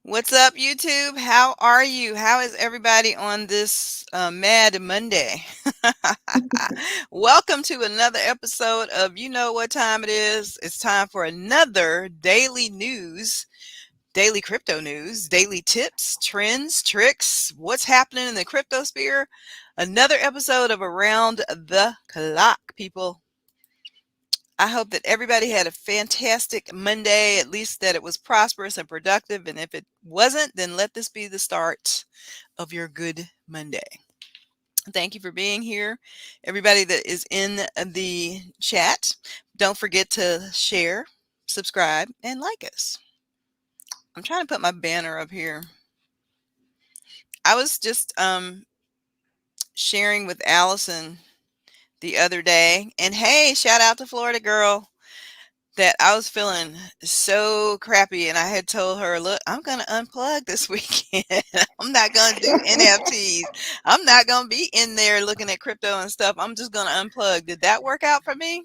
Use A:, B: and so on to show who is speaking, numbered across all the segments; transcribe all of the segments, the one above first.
A: What's up, YouTube? How are you? How is everybody on this Mad Monday? Welcome to another episode of You Know What Time It Is. It's time for another daily news, daily crypto news, daily tips, trends, tricks, what's happening in the crypto sphere. Another episode of Around the Clock, people. I hope that everybody had a fantastic Monday, at least that it was prosperous and productive. And if it wasn't, then let this be the start of your good Monday. Thank you for being here. Everybody that is in the chat, don't forget to share, subscribe, and like us. I'm trying to put my banner up here. I was just sharing with Allison the other day, and hey, shout out to Florida Girl. That I was feeling so crappy, and I had told her, look, I'm going to unplug this weekend. I'm not going to do NFTs. I'm not going to be in there looking at crypto and stuff. I'm just going to unplug. Did that work out for me?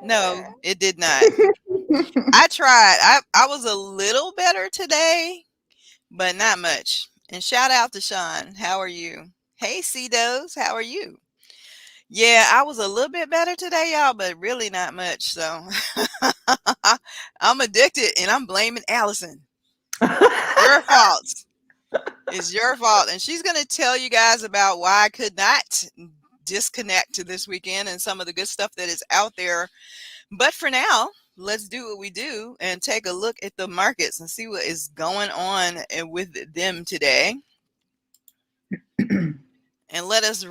A: No, it did not. I tried. I was a little better today, but not much. And shout out to Sean. How are you? Hey, C-Dos. How are you? Yeah, I was a little bit better today, y'all, but really not much. So I'm addicted and I'm blaming Allison. Your fault. It's your fault. And she's going to tell you guys about why I could not disconnect to this weekend and some of the good stuff that is out there. But for now, let's do what we do and take a look at the markets and see what is going on with them today. And let us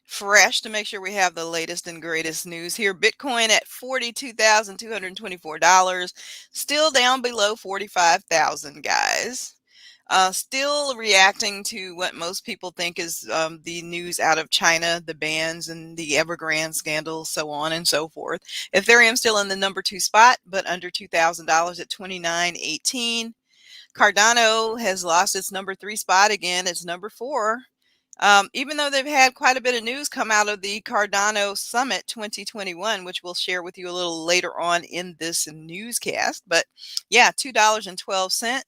A: fresh to make sure we have the latest and greatest news here. Bitcoin at $42,224, still down below 45,000, guys. Still reacting to what most people think is the news out of China, the bans and the Evergrande scandal, so on and so forth. Ethereum still in the number 2 spot, but under $2,000 at $29.18. Cardano has lost its number 3 spot again. It's number 4. Even though they've had quite a bit of news come out of the Cardano Summit 2021, which we'll share with you a little later on in this newscast. But yeah, $2.12.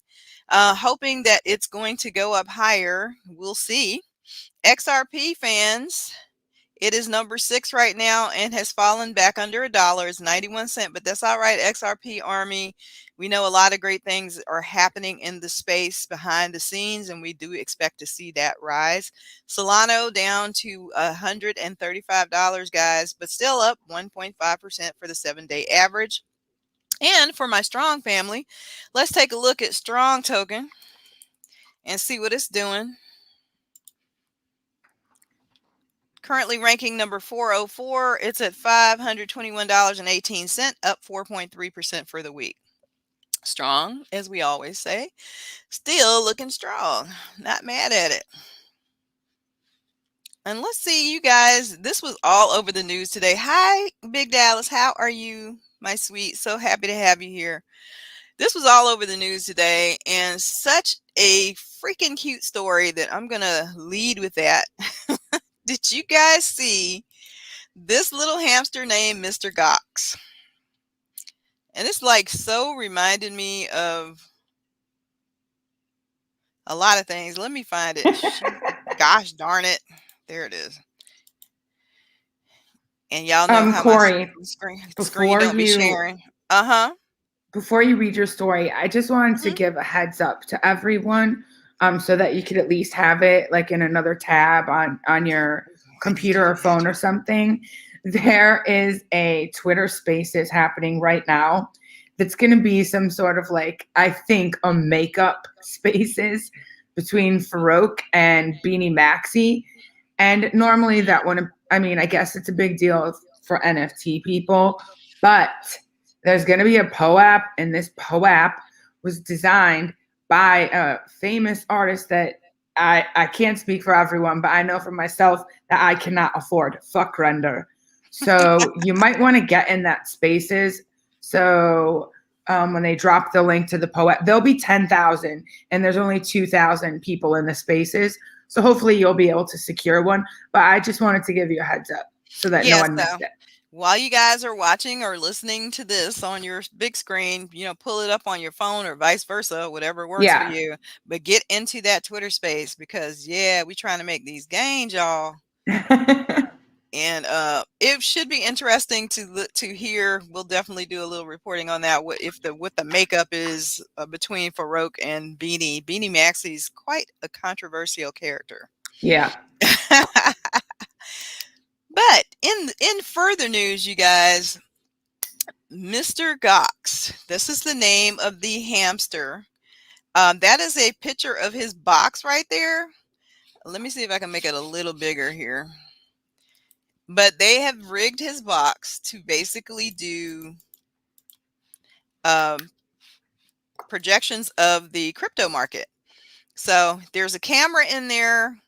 A: Hoping that it's going to go up higher. We'll see. XRP fans, it is number 6 right now and has fallen back under $1. It's 91 cents, but that's all right. XRP Army. We know a lot of great things are happening in the space behind the scenes, and we do expect to see that rise. Solano down to $135, guys, but still up 1.5% for the 7-day average. And for my Strong family, let's take a look at Strong token and see what it's doing. Currently ranking number 404. It's at $521.18, up 4.3% for the week. Strong, as we always say. Still looking strong. Not mad at it. And let's see, you guys, this was all over the news today. Hi, Big Dallas. How are you, my sweet? So happy to have you here. This was all over the news today, and such a freaking cute story that I'm going to lead with that. Did you guys see this little hamster named Mr. Gox? And it's like so reminded me of a lot of things. Let me find it. Gosh darn it. There it is. And y'all know how
B: Corey,
A: my screen don't be sharing. Uh-huh.
B: Before you read your story, I just wanted to give a heads up to everyone so that you could at least have it like in another tab on your computer or phone or something. There is a Twitter Spaces happening right now that's going to be some sort of like, I think, a makeup Spaces between Farouk and Beanie Maxi. And normally that one, I mean, I guess it's a big deal for NFT people, but there's going to be a POAP, and this POAP was designed by a famous artist that I can't speak for everyone, but I know for myself that I cannot afford. Fuck render. So you might want to get in that Spaces. So when they drop the link to the POAP, there'll be 10,000, and there's only 2,000 people in the Spaces. So hopefully you'll be able to secure one. But I just wanted to give you a heads up so that no one missed it.
A: While you guys are watching or listening to this on your big screen, pull it up on your phone or vice versa, whatever works for
B: Yeah.
A: you. But get into that Twitter space because, yeah, we trying to make these gains, y'all. And it should be interesting to hear. We'll definitely do a little reporting on that. What the makeup is between Farouk and Beanie. Beanie Maxie's quite a controversial character.
B: Yeah.
A: But in further news, you guys, Mr. Gox. This is the name of the hamster. That is a picture of his box right there. Let me see if I can make it a little bigger here. But they have rigged his box to basically do projections of the crypto market. So there's a camera in there.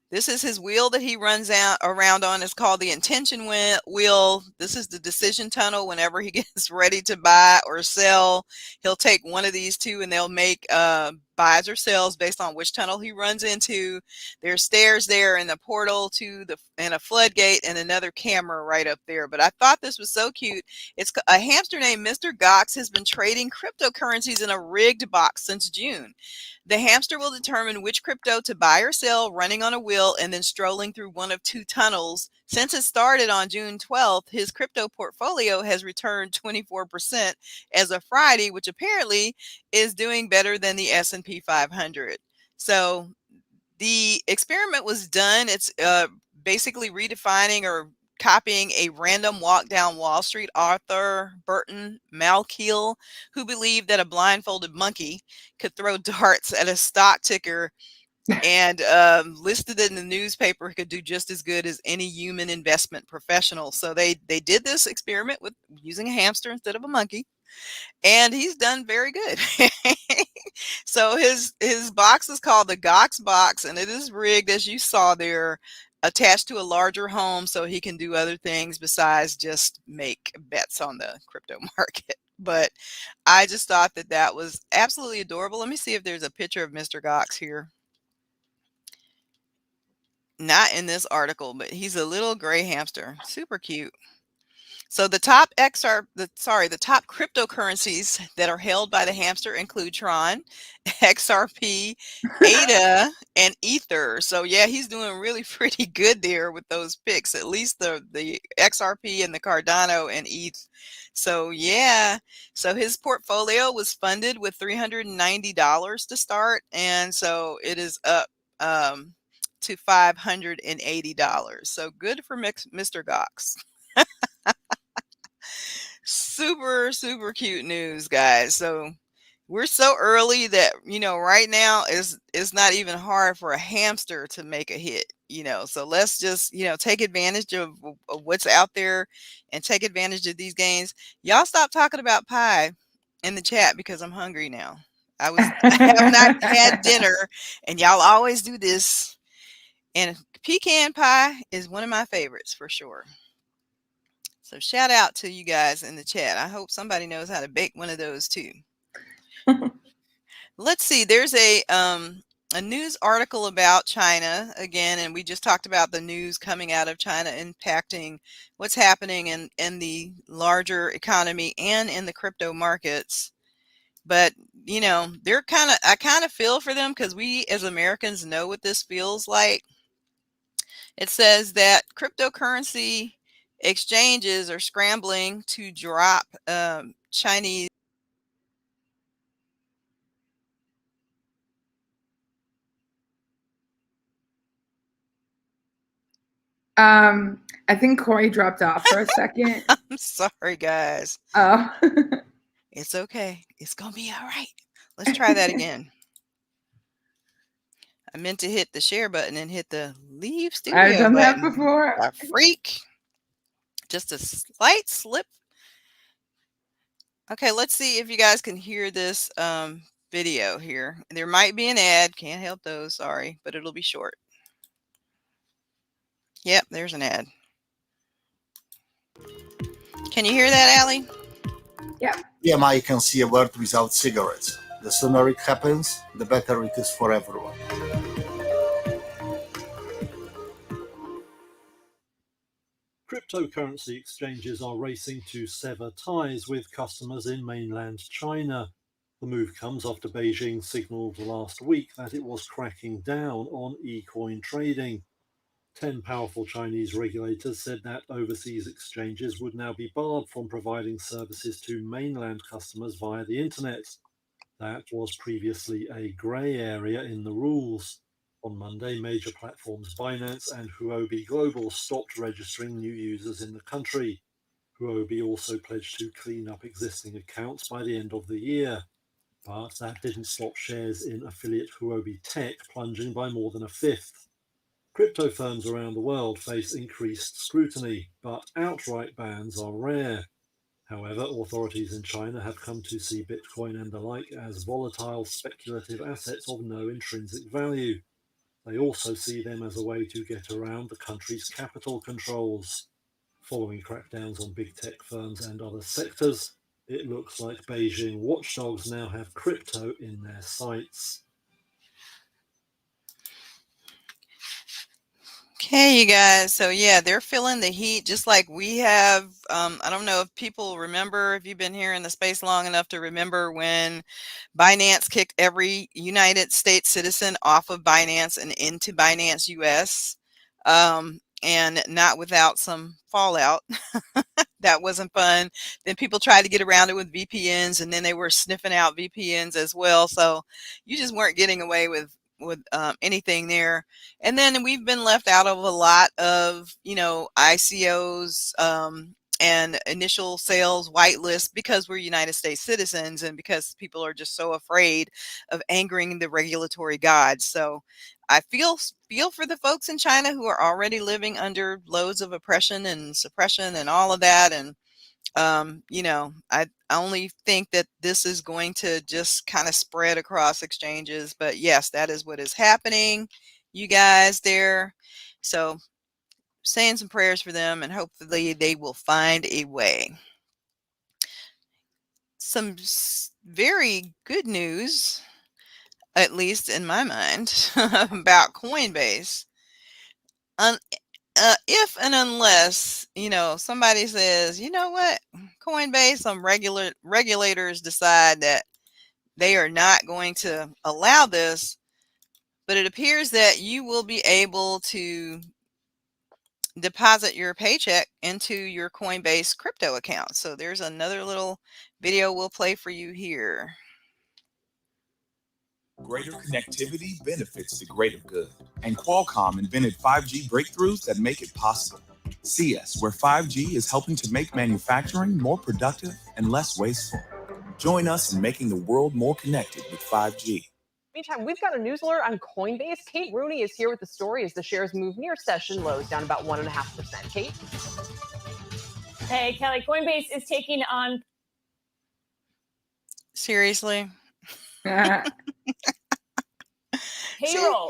A: This is his wheel that he runs around on. It's called the intention wheel. This is the decision tunnel. Whenever he gets ready to buy or sell, he'll take one of these two and they'll make buys or sells based on which tunnel he runs into. There's stairs there and a portal and a floodgate and another camera right up there. But I thought this was so cute. It's a hamster named Mr. Gox has been trading cryptocurrencies in a rigged box since June. The hamster will determine which crypto to buy or sell, running on a wheel and then strolling through one of two tunnels. Since it started on June 12th, his crypto portfolio has returned 24% as of Friday, which apparently is doing better than the S&P 500. So the experiment was done. It's basically redefining or copying a random walk down Wall Street author, Burton Malkiel, who believed that a blindfolded monkey could throw darts at a stock ticker and listed in the newspaper could do just as good as any human investment professional. So they did this experiment with using a hamster instead of a monkey, and he's done very good. So his box is called the Gox box, and it is rigged, as you saw there, attached to a larger home so he can do other things besides just make bets on the crypto market. But I just thought that was absolutely adorable. Let me see if there's a picture of Mr. Gox here. Not in this article, but he's a little gray hamster. Super cute. So the top cryptocurrencies that are held by the hamster include Tron, XRP, ADA, and Ether. So yeah, he's doing really pretty good there with those picks. At least the XRP and the Cardano and ETH. So yeah, so his portfolio was funded with $390 to start, and so it is up to $580. So good for Mr. Gox. Super, super cute news, guys. So we're so early that, right now it's not even hard for a hamster to make a hit, So let's just, take advantage of what's out there and take advantage of these gains. Y'all stop talking about pie in the chat because I'm hungry now. I have not had dinner, and y'all always do this. And pecan pie is one of my favorites for sure. So shout out to you guys in the chat. I hope somebody knows how to bake one of those too. Let's see. There's a news article about China again, and we just talked about the news coming out of China impacting what's happening in the larger economy and in the crypto markets. But I kind of feel for them because we as Americans know what this feels like. It says that cryptocurrency exchanges are scrambling to drop Chinese.
B: I think Corey dropped off for a second.
A: I'm sorry, guys.
B: Oh.
A: It's okay. It's going to be all right. Let's try that again. I meant to hit the share button and hit the leave studio
B: I've done
A: button.
B: that before.
A: A freak. Just a slight slip. Okay, let's see if you guys can hear this video here. There might be an ad. Can't help those. Sorry, but it'll be short. Yep, there's an ad. Can you hear that, Allie?
B: Yeah.
C: PMI can see a world without cigarettes. The sooner it happens, the better it is for everyone.
D: cryptocurrency exchanges are racing to sever ties with customers in mainland China. The move comes after Beijing signaled last week that it was cracking down on e-coin trading. 10 powerful Chinese regulators said that overseas exchanges would now be barred from providing services to mainland customers via the internet. That was previously a grey area in the rules. On Monday, major platforms Binance and Huobi Global stopped registering new users in the country. Huobi also pledged to clean up existing accounts by the end of the year. But that didn't stop shares in affiliate Huobi Tech plunging by more than a fifth. Crypto firms around the world face increased scrutiny, but outright bans are rare. However, authorities in China have come to see Bitcoin and the like as volatile speculative assets of no intrinsic value. They also see them as a way to get around the country's capital controls. Following crackdowns on big tech firms and other sectors, it looks like Beijing watchdogs now have crypto in their sights.
A: Okay, you guys. So yeah, they're feeling the heat just like we have. I don't know if people remember, if you've been here in the space long enough to remember when Binance kicked every United States citizen off of Binance and into Binance US, and not without some fallout. That wasn't fun. Then people tried to get around it with VPNs, and then they were sniffing out VPNs as well. So you just weren't getting away with anything there. And then we've been left out of a lot of, ICOs, and initial sales whitelist because we're United States citizens and because people are just so afraid of angering the regulatory gods. So I feel for the folks in China who are already living under loads of oppression and suppression and all of that. And I only think that this is going to just kind of spread across exchanges. But yes, that is what is happening, you guys there. So saying some prayers for them, and hopefully they will find a way. Some very good news, at least in my mind, about Coinbase. If and unless, somebody says, you know what, Coinbase, some regulators decide that they are not going to allow this, but it appears that you will be able to deposit your paycheck into your Coinbase crypto account. So there's another little video we'll play for you here.
E: Greater connectivity benefits the greater good, and Qualcomm invented 5G breakthroughs that make it possible. See us, where 5G is helping to make manufacturing more productive and less wasteful. Join us in making the world more connected with 5G.
F: Meantime, we've got a news alert on Coinbase. Kate Rooney is here with the story as the shares move near session lows, down about 1.5%. Kate?
G: Hey, Kelly, Coinbase is taking on...
A: Seriously?
G: Payroll.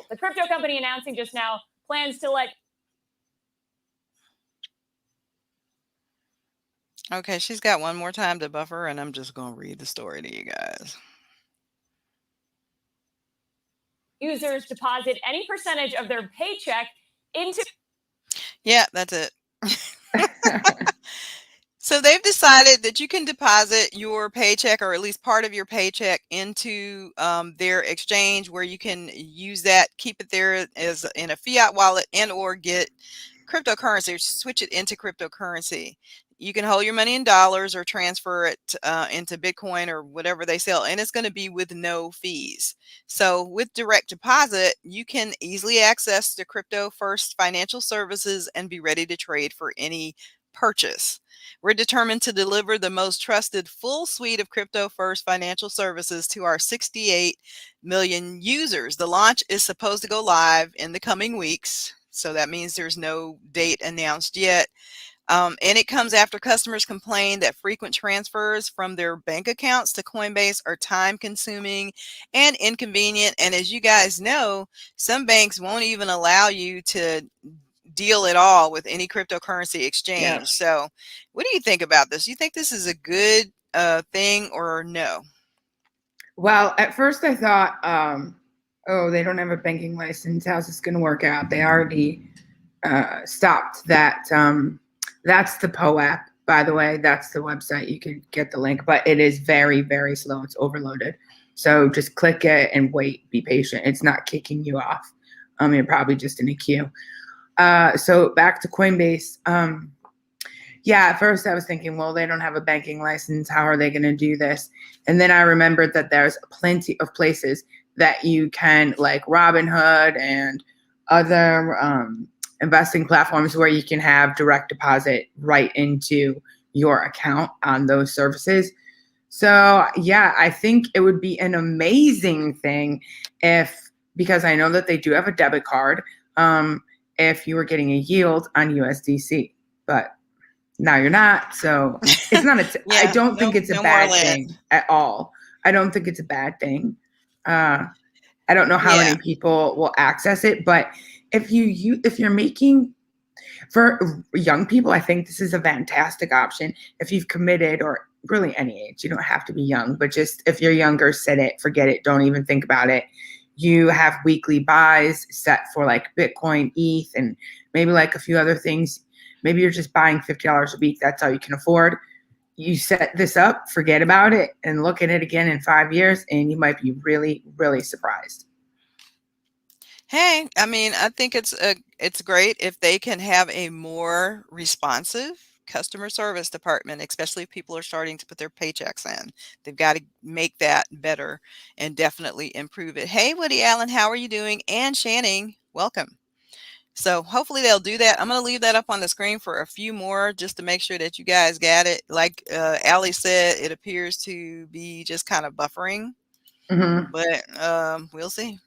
G: The crypto company announcing just now plans to let...
A: Okay, she's got one more time to buffer, and I'm just going to read the story to you guys.
G: Users deposit any percentage of their paycheck into...
A: Yeah, that's it. So they've decided that you can deposit your paycheck, or at least part of your paycheck, into their exchange, where you can use that, keep it there as in a fiat wallet, and or get cryptocurrency, or switch it into cryptocurrency. You can hold your money in dollars or transfer it into Bitcoin or whatever they sell, and it's going to be with no fees. So with direct deposit, you can easily access the crypto first financial services and be ready to trade for any purchase. We're determined to deliver the most trusted full suite of crypto first financial services to our 68 million users. The launch is supposed to go live in the coming weeks, so that means there's no date announced yet. And it comes after customers complain that frequent transfers from their bank accounts to Coinbase are time consuming and inconvenient. And as you guys know, some banks won't even allow you to deal at all with any cryptocurrency exchange. Yeah. So what do you think about this? You think this is a good thing or no?
B: Well, at first I thought, oh, they don't have a banking license. How's this going to work out? They already stopped that That's the Poe app, by the way. That's the website. You can get the link, but it is very, very slow. It's overloaded. So just click it and wait. Be patient. It's not kicking you off. You're probably just in a queue. So back to Coinbase. Yeah, at first I was thinking, well, they don't have a banking license. How are they going to do this? And then I remembered that there's plenty of places that you can, like Robinhood and other investing platforms, where you can have direct deposit right into your account on those services. So yeah, I think it would be an amazing thing because I know that they do have a debit card, if you were getting a yield on USDC, but now you're not. So it's not I don't think it's a bad thing at all. I don't think it's a bad thing. I don't know how many people will access it, but if you're making, for young people, I think this is a fantastic option. If you've committed, or really any age, you don't have to be young, but just if you're younger, set it, forget it, don't even think about it. You have weekly buys set for like Bitcoin, ETH, and maybe like a few other things. Maybe you're just buying $50 a week. That's all you can afford. You set this up, forget about it, and look at it again in 5 years, and you might be really, really surprised.
A: Hey, I mean, I think it's great if they can have a more responsive customer service department, especially if people are starting to put their paychecks in. They've got to make that better and definitely improve it. Hey, Woody Allen, how are you doing? And Channing, welcome. So hopefully they'll do that. I'm going to leave that up on the screen for a few more just to make sure that you guys got it. Like Allie said, it appears to be just kind of buffering, but we'll see.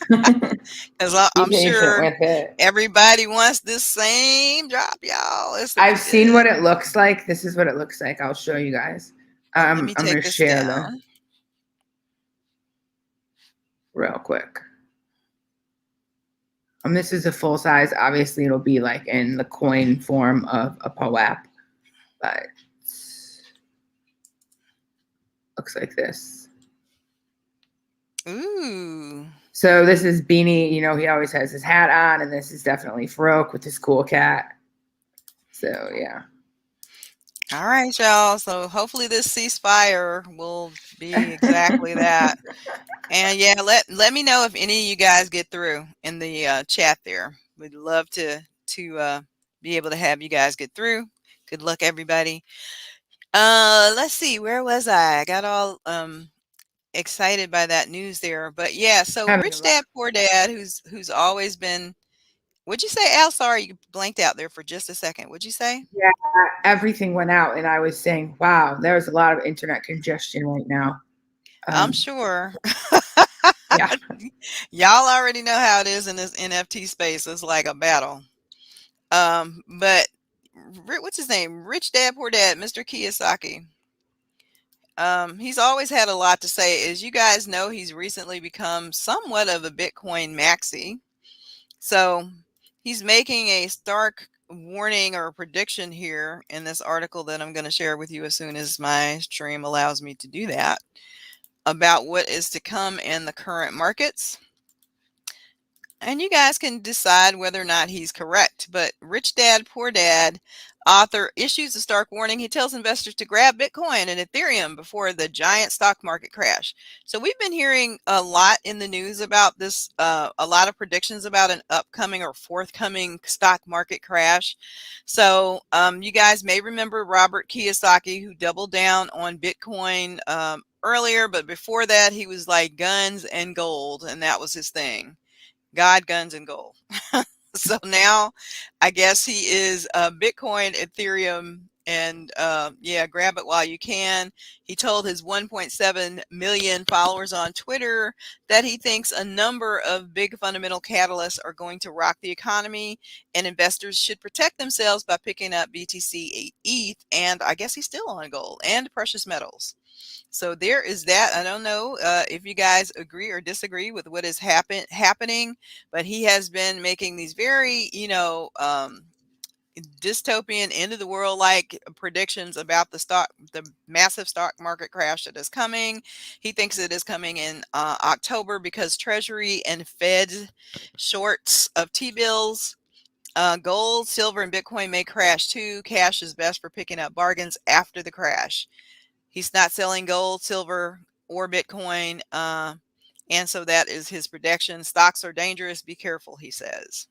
A: Because I'm sure everybody wants this same drop, y'all.
B: I've seen what it looks like. This is what it looks like. I'll show you guys.
A: Let me
B: I'm
A: take
B: going to
A: this
B: share
A: down
B: real quick. This is a full size. Obviously, it'll be like in the coin form of a Poe app, but looks like this.
A: Ooh.
B: So this is Beanie. You know, he always has his hat on, and this is definitely Farouk with his cool cat. So yeah.
A: All right, y'all. So hopefully this ceasefire will be exactly that. And yeah, let me know if any of you guys get through in the chat there. We'd love to be able to have you guys get through. Good luck, everybody. Let's see, where was I? I got all excited by that news there. But yeah, so Rich Dad Poor Dad, who's always been, what'd you say, Al? Sorry, you blanked out there for just a second. What'd you say?
B: Yeah, everything went out, and I was saying, wow, there's a lot of internet congestion right now.
A: I'm sure.
B: Yeah.
A: Y'all already know how it is in this NFT space. It's like a battle. But what's his name? Rich Dad Poor Dad, Mr. Kiyosaki. He's always had a lot to say. As you guys know, he's recently become somewhat of a Bitcoin maxi. So he's making a stark warning or a prediction here in this article that I'm going to share with you as soon as my stream allows me to do that, about what is to come in the current markets. And you guys can decide whether or not he's correct. But Rich Dad Poor Dad author issues a stark warning. He tells investors to grab Bitcoin and Ethereum before the giant stock market crash. So we've been hearing a lot in the news about this, a lot of predictions about an upcoming or forthcoming stock market crash. So you guys may remember Robert Kiyosaki, who doubled down on Bitcoin earlier, but before that he was like guns and gold, and that was his thing. God, guns, and gold. So now I guess he is Bitcoin, Ethereum, and yeah, grab it while you can. He told his 1.7 million followers on Twitter that he thinks a number of big fundamental catalysts are going to rock the economy, and investors should protect themselves by picking up BTC, ETH, and I guess he's still on gold and precious metals. So there is that. I don't know if you guys agree or disagree with what is happening, but he has been making these very, dystopian, end of the world like predictions about the massive stock market crash that is coming. He thinks it is coming in October because Treasury and Fed shorts of T-bills Gold, silver, and Bitcoin may crash too. Cash is best for picking up bargains after the crash. He's not selling gold, silver, or Bitcoin. And so that is his prediction. Stocks are dangerous. Be careful, he says.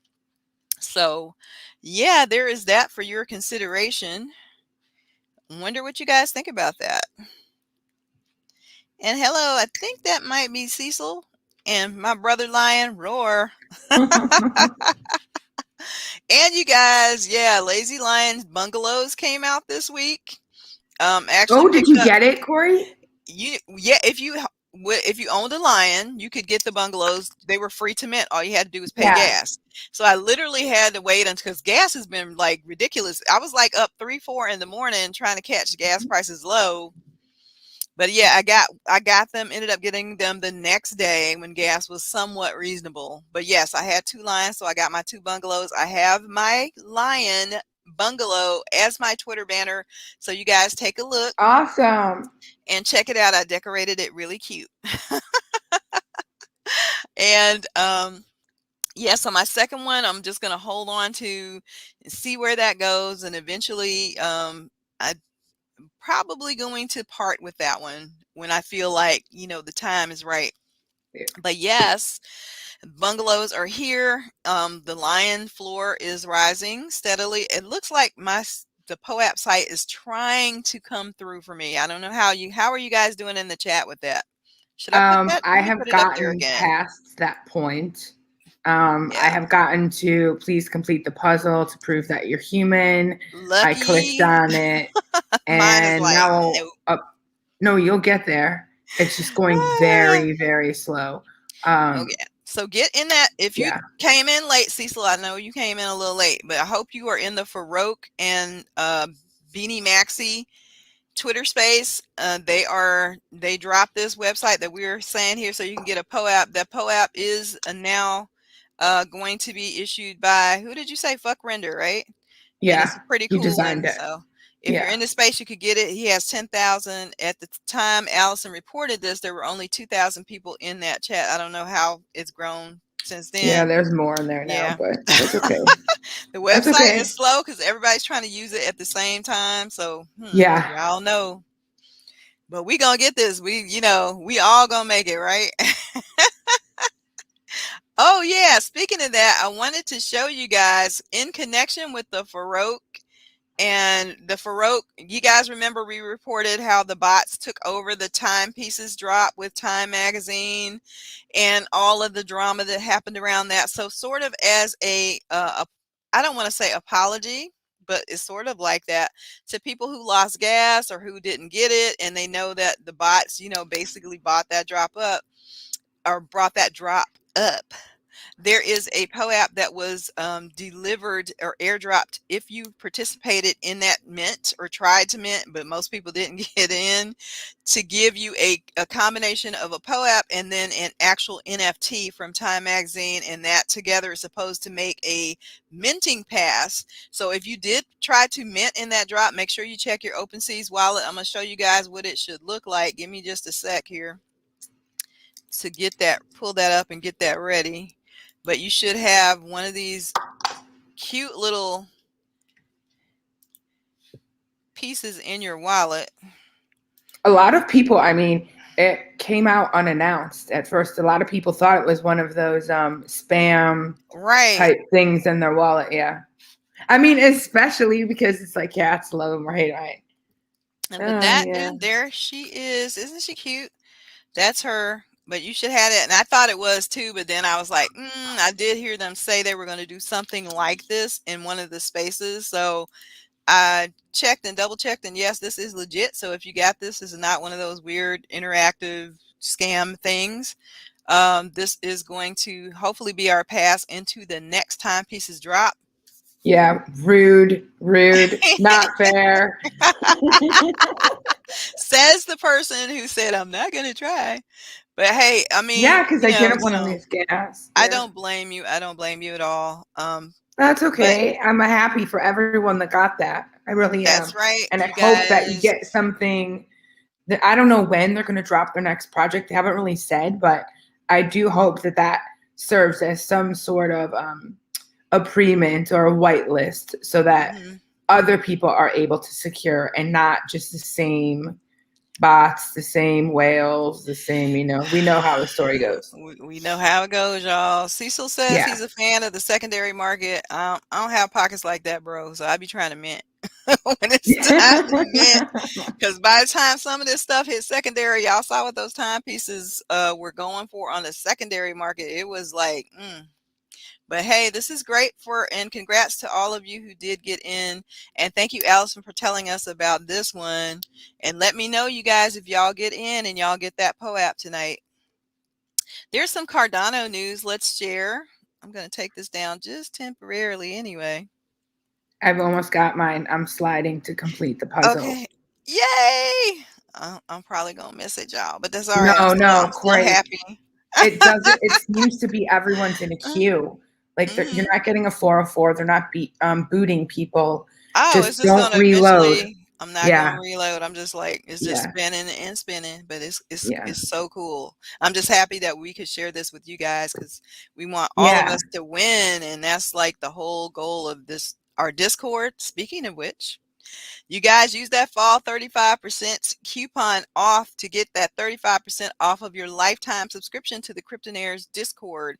A: So, yeah, there is that for your consideration. Wonder what you guys think about that. And hello, I think that might be Cecil and my brother Lion, roar. And you guys, yeah, Lazy Lion's bungalows came out this week. Actually,
B: Did you get it, Corey?
A: If you owned a Lion, you could get the bungalows. They were free to mint. All you had to do was pay gas. So I literally had to wait because gas has been like ridiculous. I was like up 3-4 in the morning trying to catch gas prices low. But yeah, I got them, ended up getting them the next day when gas was somewhat reasonable. But yes, I had 2 Lions, so I got my 2 bungalows. I have my Lion bungalow as my Twitter banner. So you guys take a look.
B: Awesome.
A: And check it out. I decorated it really cute. And yeah, so my second one, I'm just going to hold on to and see where that goes. And eventually, I'm probably going to part with that one when I feel like, the time is right. Yeah. But yes, bungalows are here. The Lion floor is rising steadily. It looks like the POAP site is trying to come through for me. I don't know how are you guys doing in the chat with that? Should I put that?
B: I have gotten past that point. I have gotten to please complete the puzzle to prove that you're human.
A: Lucky.
B: I clicked on it, and now no, you'll get there. It's just going very, very slow.
A: Okay. So get in that. If you came in late, Cecil, I know you came in a little late, but I hope you are in the Farouk and Beanie Maxi Twitter space. They dropped this website that we're saying here, so you can get a POAP. That POAP is now going to be issued by, who did you say? Fuck Render, right?
B: Yeah,
A: and it's a pretty cool.
B: He designed it.
A: So if you're in the space, you could get it. He has 10,000. At the time Allison reported this, there were only 2,000 people in that chat. I don't know how it's grown since then.
B: Yeah, there's more in there now, but it's okay.
A: The website is slow because everybody's trying to use it at the same time. So y'all know. But we gonna get this. We all gonna make it, right? Oh yeah. Speaking of that, I wanted to show you guys in connection with the Farouk. And the Farouk, you guys remember we reported how the bots took over the timepieces drop with Time Magazine and all of the drama that happened around that. So sort of as I don't want to say apology, but it's sort of like that to people who lost gas or who didn't get it. And they know that the bots, basically bought that drop up or brought that drop up. There is a POAP that was delivered or airdropped if you participated in that mint or tried to mint, but most people didn't get in, to give you a combination of a POAP and then an actual NFT from Time Magazine. And that together is supposed to make a minting pass. So if you did try to mint in that drop, make sure you check your OpenSea's wallet. I'm going to show you guys what it should look like. Give me just a sec here to get that, pull that up and get that ready. But you should have one of these cute little pieces in your wallet.
B: A lot of people, it came out unannounced at first. A lot of people thought it was one of those spam type things in their wallet. Yeah. Especially because it's like, it's love them or hate them, right?
A: And there she is. Isn't she cute? That's her. But you should have it. And I thought it was too, but then I was like, I did hear them say they were going to do something like this in one of the spaces. So I checked and double checked, and yes, this is legit. So if you got this is not one of those weird interactive scam things. This is going to hopefully be our pass into the next timepieces drop.
B: Yeah, rude, not fair.
A: Says the person who said, I'm not going to try. But hey,
B: because I didn't want to lose gas.
A: I don't blame you. I don't blame you at all.
B: That's okay. I'm happy for everyone that got that. I really am.
A: That's right.
B: And I hope that you get something that, I don't know when they're going to drop their next project. They haven't really said, but I do hope that serves as some sort of a pre-mint or a whitelist so that
A: Mhm.
B: other people are able to secure and not just the same bots, the same whales, the same, we know how the story goes.
A: We know how it goes, y'all. Cecil says
B: Yeah.
A: he's a fan of the secondary market. I don't have pockets like that, bro. So I be trying to mint when it's time to mint. Because by the time some of this stuff hit secondary, y'all saw what those timepieces were going for on the secondary market. It was like, But hey, this is great and congrats to all of you who did get in. And thank you, Allison, for telling us about this one. And let me know, you guys, if y'all get in and y'all get that POAP tonight. There's some Cardano news. Let's share. I'm going to take this down just temporarily anyway.
B: I've almost got mine. I'm sliding to complete the puzzle.
A: Okay. Yay! I'm probably going to miss it, y'all, but that's all right.
B: No,
A: I'm still
B: Corey.
A: happy.
B: It seems to be everyone's in a queue. Like you're not getting a 404. They're not booting people.
A: Oh, it's
B: Just
A: just
B: don't
A: gonna
B: reload.
A: eventually. I'm not gonna reload. I'm just like it's just
B: Yeah.
A: spinning and spinning, but it's
B: Yeah.
A: so cool. I'm just happy that we could share this with you guys because we want all of us to win, and that's like the whole goal of our Discord. Speaking of which, you guys use that fall 35% coupon off to get that 35% off of your lifetime subscription to the Cryptonairz Discord.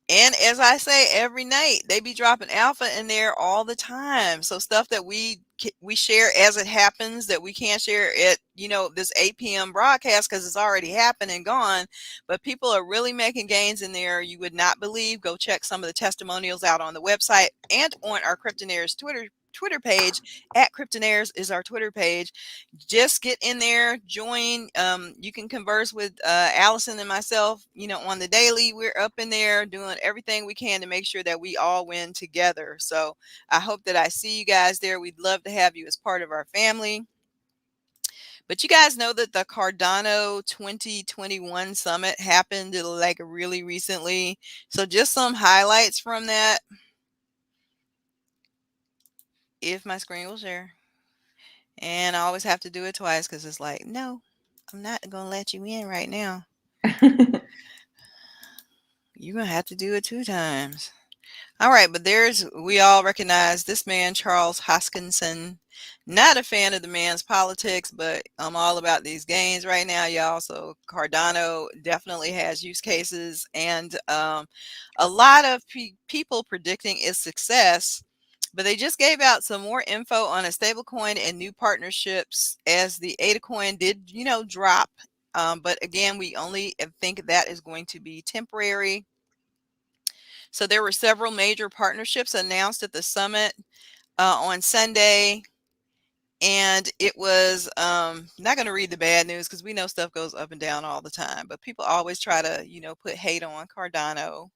A: And as I say every night, they be dropping alpha in there all the time. So stuff that we share as it happens that we can't share at, this 8 p.m. broadcast because it's already happened and gone. But people are really making gains in there. You would not believe. Go check some of the testimonials out on the website and on our Cryptonairz Twitter page. At Cryptonairz is our Twitter page. Just get in there, join. You can converse with Allison and myself, on the daily. We're up in there doing everything we can to make sure that we all win together. So I hope that I see you guys there. We'd love to have you as part of our family. But you guys know that the Cardano 2021 summit happened like really recently. So just some highlights from that. If my screen will share. And I always have to do it twice because it's like, no, I'm not going to let you in right now. You're going to have to do it 2 times. All right, but we all recognize this man, Charles Hoskinson. Not a fan of the man's politics, but I'm all about these gains right now, y'all. So Cardano definitely has use cases and a lot of people predicting its success. But they just gave out some more info on a stablecoin and new partnerships as the ADA coin did, drop. But again, we only think that is going to be temporary. So there were several major partnerships announced at the summit on Sunday. And it was not going to read the bad news because we know stuff goes up and down all the time. But people always try to, put hate on Cardano.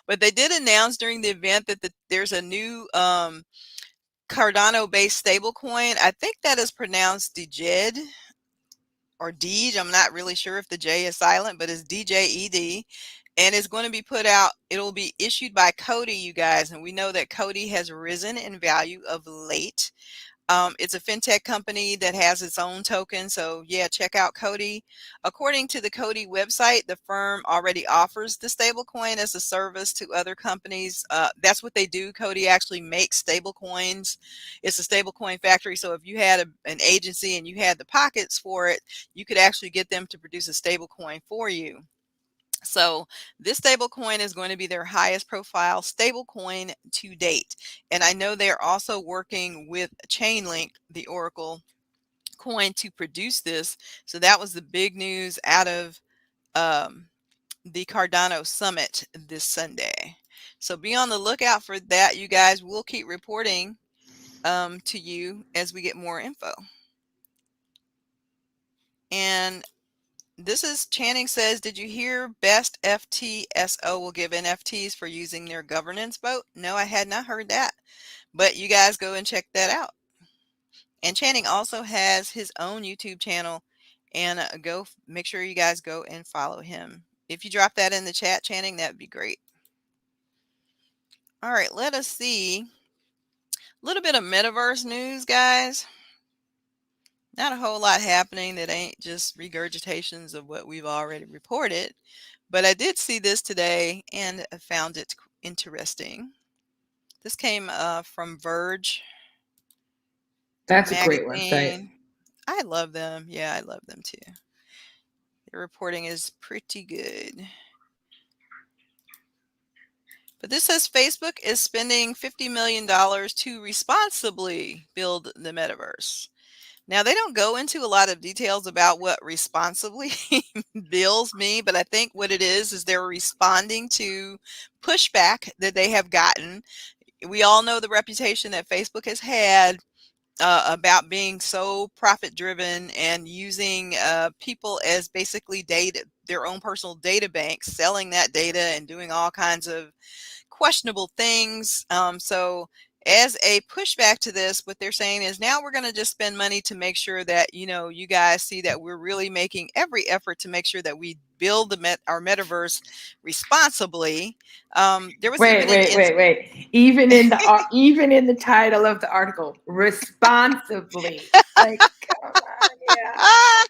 A: But they did announce during the event that there's a new Cardano-based stablecoin. I think that is pronounced DJED or Deej. I'm not really sure if the J is silent, but it's DJED. And it's going to be put out. It'll be issued by Cody, you guys. And we know that Cody has risen in value of late. It's a fintech company that has its own token. So yeah, check out Cody. According to the Cody website, the firm already offers the stablecoin as a service to other companies. That's what they do. Cody actually makes stablecoins. It's a stablecoin factory. So if you had an agency and you had the pockets for it, you could actually get them to produce a stablecoin for you. So this stablecoin is going to be their highest profile stablecoin to date. And I know they're also working with Chainlink, the Oracle coin, to produce this. So that was the big news out of the Cardano Summit this Sunday. So be on the lookout for that, you guys. We'll keep reporting to you as we get more info. And this is Channing says, did you hear Best FTSO will give NFTs for using their governance vote? No, I had not heard that, but you guys go and check that out. And Channing also has his own YouTube channel, and go make sure you guys go and follow him. If you drop that in the chat, Channing, that'd be great. All right, let us see. A little bit of metaverse news, guys. Not a whole lot happening that ain't just regurgitations of what we've already reported. But I did see this today and found it interesting. This came from Verge
B: That's a great website.
A: magazine. I love them. Yeah, I love them too. Their reporting is pretty good. But this says Facebook is spending $50 million to responsibly build the metaverse. Now, they don't go into a lot of details about what responsibly bills mean, but I think what it is they're responding to pushback that they have gotten. We all know the reputation that Facebook has had about being so profit driven and using people as basically data, their own personal data banks, selling that data and doing all kinds of questionable things. So as a pushback to this, what they're saying is now we're going to just spend money to make sure that, you guys see that we're really making every effort to make sure that we build our metaverse responsibly. There was
B: Wait. Even in the title of the article, responsibly. Like, come on, yeah.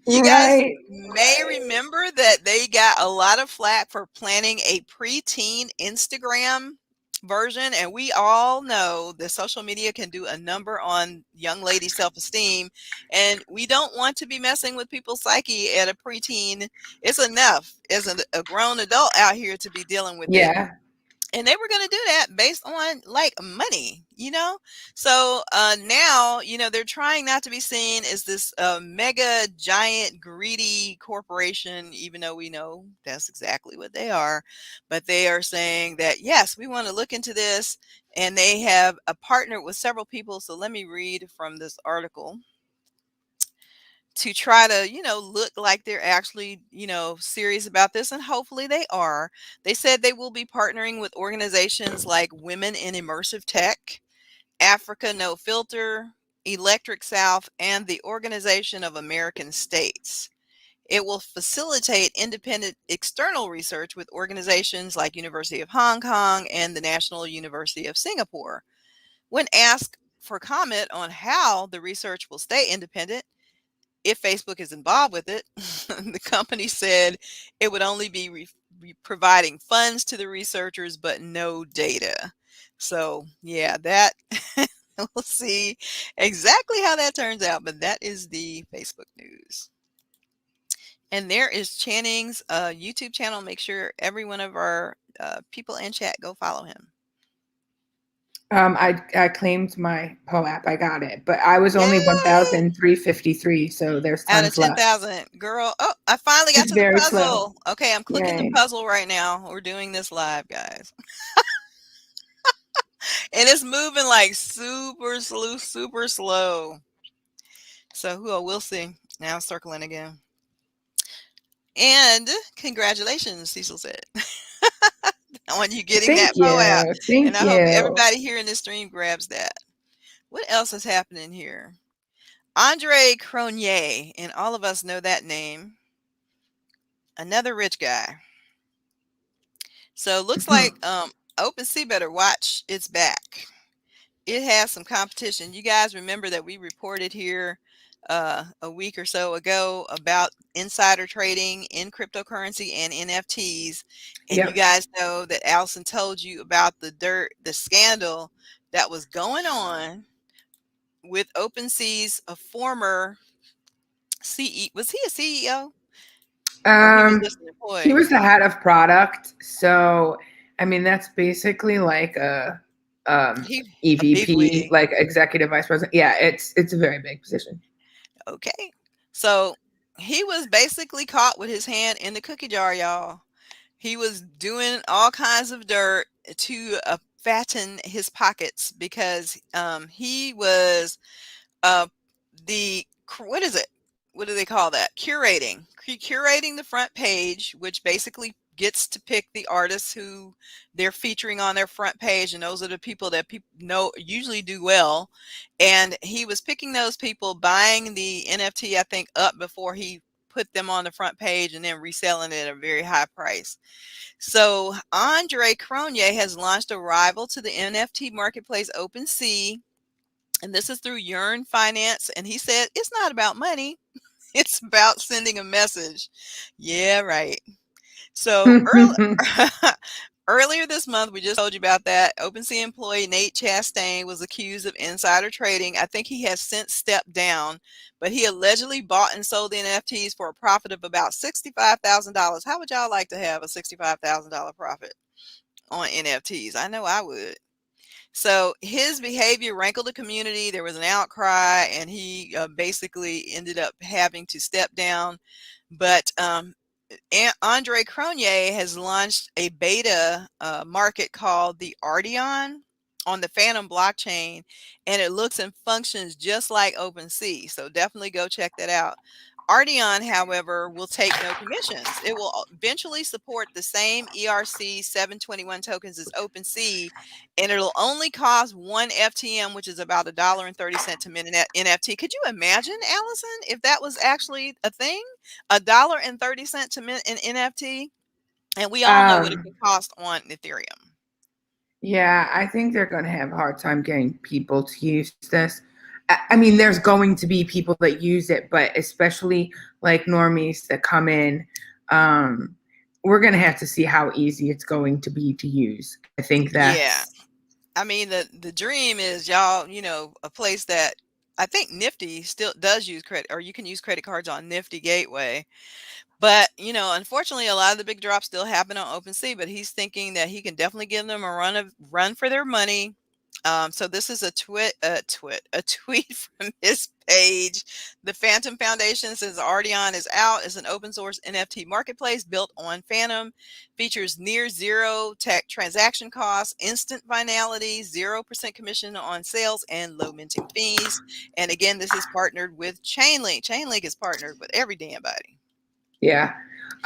A: You guys may remember that they got a lot of flack for planning a preteen Instagram version, and we all know that social media can do a number on young ladies' self-esteem, and we don't want to be messing with people's psyche at a preteen. It's enough as a grown adult out here to be dealing with it.
B: Yeah.
A: And they were going to do that based on like money, So now, they're trying not to be seen as this mega giant greedy corporation, even though we know that's exactly what they are. But they are saying that, yes, we want to look into this. And they have a partner with several people. So let me read from this article to try to, look like they're actually, serious about this. And hopefully they are. They said they will be partnering with organizations like Women in Immersive Tech, Africa No Filter, Electric South, and the Organization of American States. It will facilitate independent external research with organizations like University of Hong Kong and the National University of Singapore. When asked for comment on how the research will stay independent, if Facebook is involved with it, the company said it would only be providing funds to the researchers, but no data. So, yeah, that we'll see exactly how that turns out. But that is the Facebook news. And there is Channing's YouTube channel. Make sure every one of our people in chat go follow him.
B: I claimed my Poe app. I got it, but I was only 1,353, so there's
A: out of
B: tons left.
A: 10,000. Girl, oh, I finally got to the puzzle.
B: Slow.
A: Okay, I'm clicking the puzzle right now. We're doing this live, guys. And it's moving like super slow. So we'll see. Now circling again. And congratulations, Cecil said. On you getting that Poe app. And I hope everybody here in this stream grabs that. What else is happening here? Andre Cronje, and all of us know that name. Another rich guy. So it looks like OpenSea better watch its back. It has some competition. You guys remember that we reported here a week or so ago about insider trading in cryptocurrency and NFTs. And you guys know that Allison told you about the scandal that was going on with OpenSea's a former CEO. Was he a CEO?
B: He was the head of product. So, I mean, that's basically like a EVP, like executive vice president. Yeah, it's a very big position.
A: Okay. So he was basically caught with his hand in the cookie jar, y'all. He was doing all kinds of dirt to fatten his pockets because he was what is it? What do they call that? Curating the front page, which basically gets to pick the artists who they're featuring on their front page, and those are the people that people know usually do well. And he was picking those people, buying the NFT, I think, up before he put them on the front page and then reselling it at a very high price. So Andre Cronje has launched a rival to the NFT marketplace OpenSea, and this is through Yearn Finance. And he said it's not about money. It's about sending a message. Yeah, right. So Earlier this month, we just told you about that. OpenSea employee Nate Chastain was accused of insider trading. I think he has since stepped down, but he allegedly bought and sold the NFTs for a profit of about $65,000. How would y'all like to have a $65,000 profit on NFTs? I know I would. So his behavior rankled the community. There was an outcry, and he basically ended up having to step down. But Andre Cronje has launched a beta market called the Arteon on the Phantom blockchain, and it looks and functions just like OpenSea. So definitely go check that out. Arteon, however, will take no commissions. It will eventually support the same ERC 721 tokens as OpenSea, and it'll only cost 1 FTM, which is about $1.30 to mint an NFT. Could you imagine, Allison, if that was actually a thing? $1.30 to mint an NFT, and we all know what it can cost on Ethereum.
B: Yeah, I think they're going to have a hard time getting people to use this. I mean, there's going to be people that use it, but especially like normies that come in, we're going to have to see how easy it's going to be to use. I think that.
A: Yeah. I mean, the dream is, y'all, a place that I think Nifty still does use credit, or you can use credit cards on Nifty Gateway. But, unfortunately, a lot of the big drops still happen on OpenSea, but he's thinking that he can definitely give them a run for their money. So this is a tweet from his page. The Phantom Foundation says Arteon is out. It's an open source NFT marketplace built on Phantom, features near zero tech transaction costs, instant finality, 0% commission on sales, and low minting fees. And again, this is partnered with Chainlink. Chainlink is partnered with every damn body.
B: Yeah.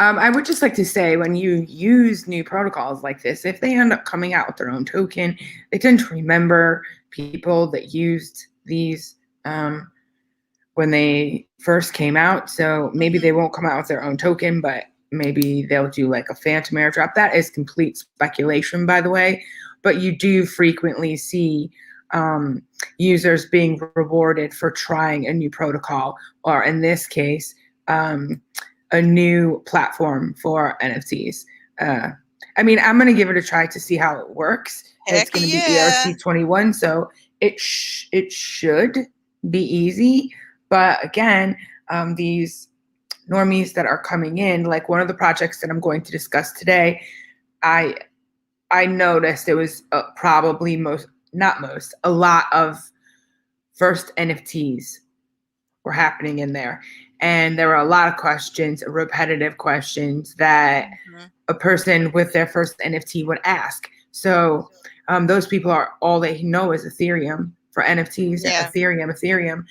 B: I would just like to say, when you use new protocols like this, if they end up coming out with their own token, they tend to remember people that used these when they first came out. So maybe they won't come out with their own token, but maybe they'll do like a phantom airdrop. That is complete speculation, by the way. But you do frequently see users being rewarded for trying a new protocol, or in this case, a new platform for NFTs. I mean, I'm going to give it a try to see how it works. It's going to be ERC 21, so it should be easy. But again, these normies that are coming in, like one of the projects that I'm going to discuss today, I noticed it was probably a lot of first NFTs were happening in there. And there were a lot of questions, repetitive questions that a person with their first NFT would ask. So those people are, all they know is Ethereum for NFTs. Yeah. Ethereum.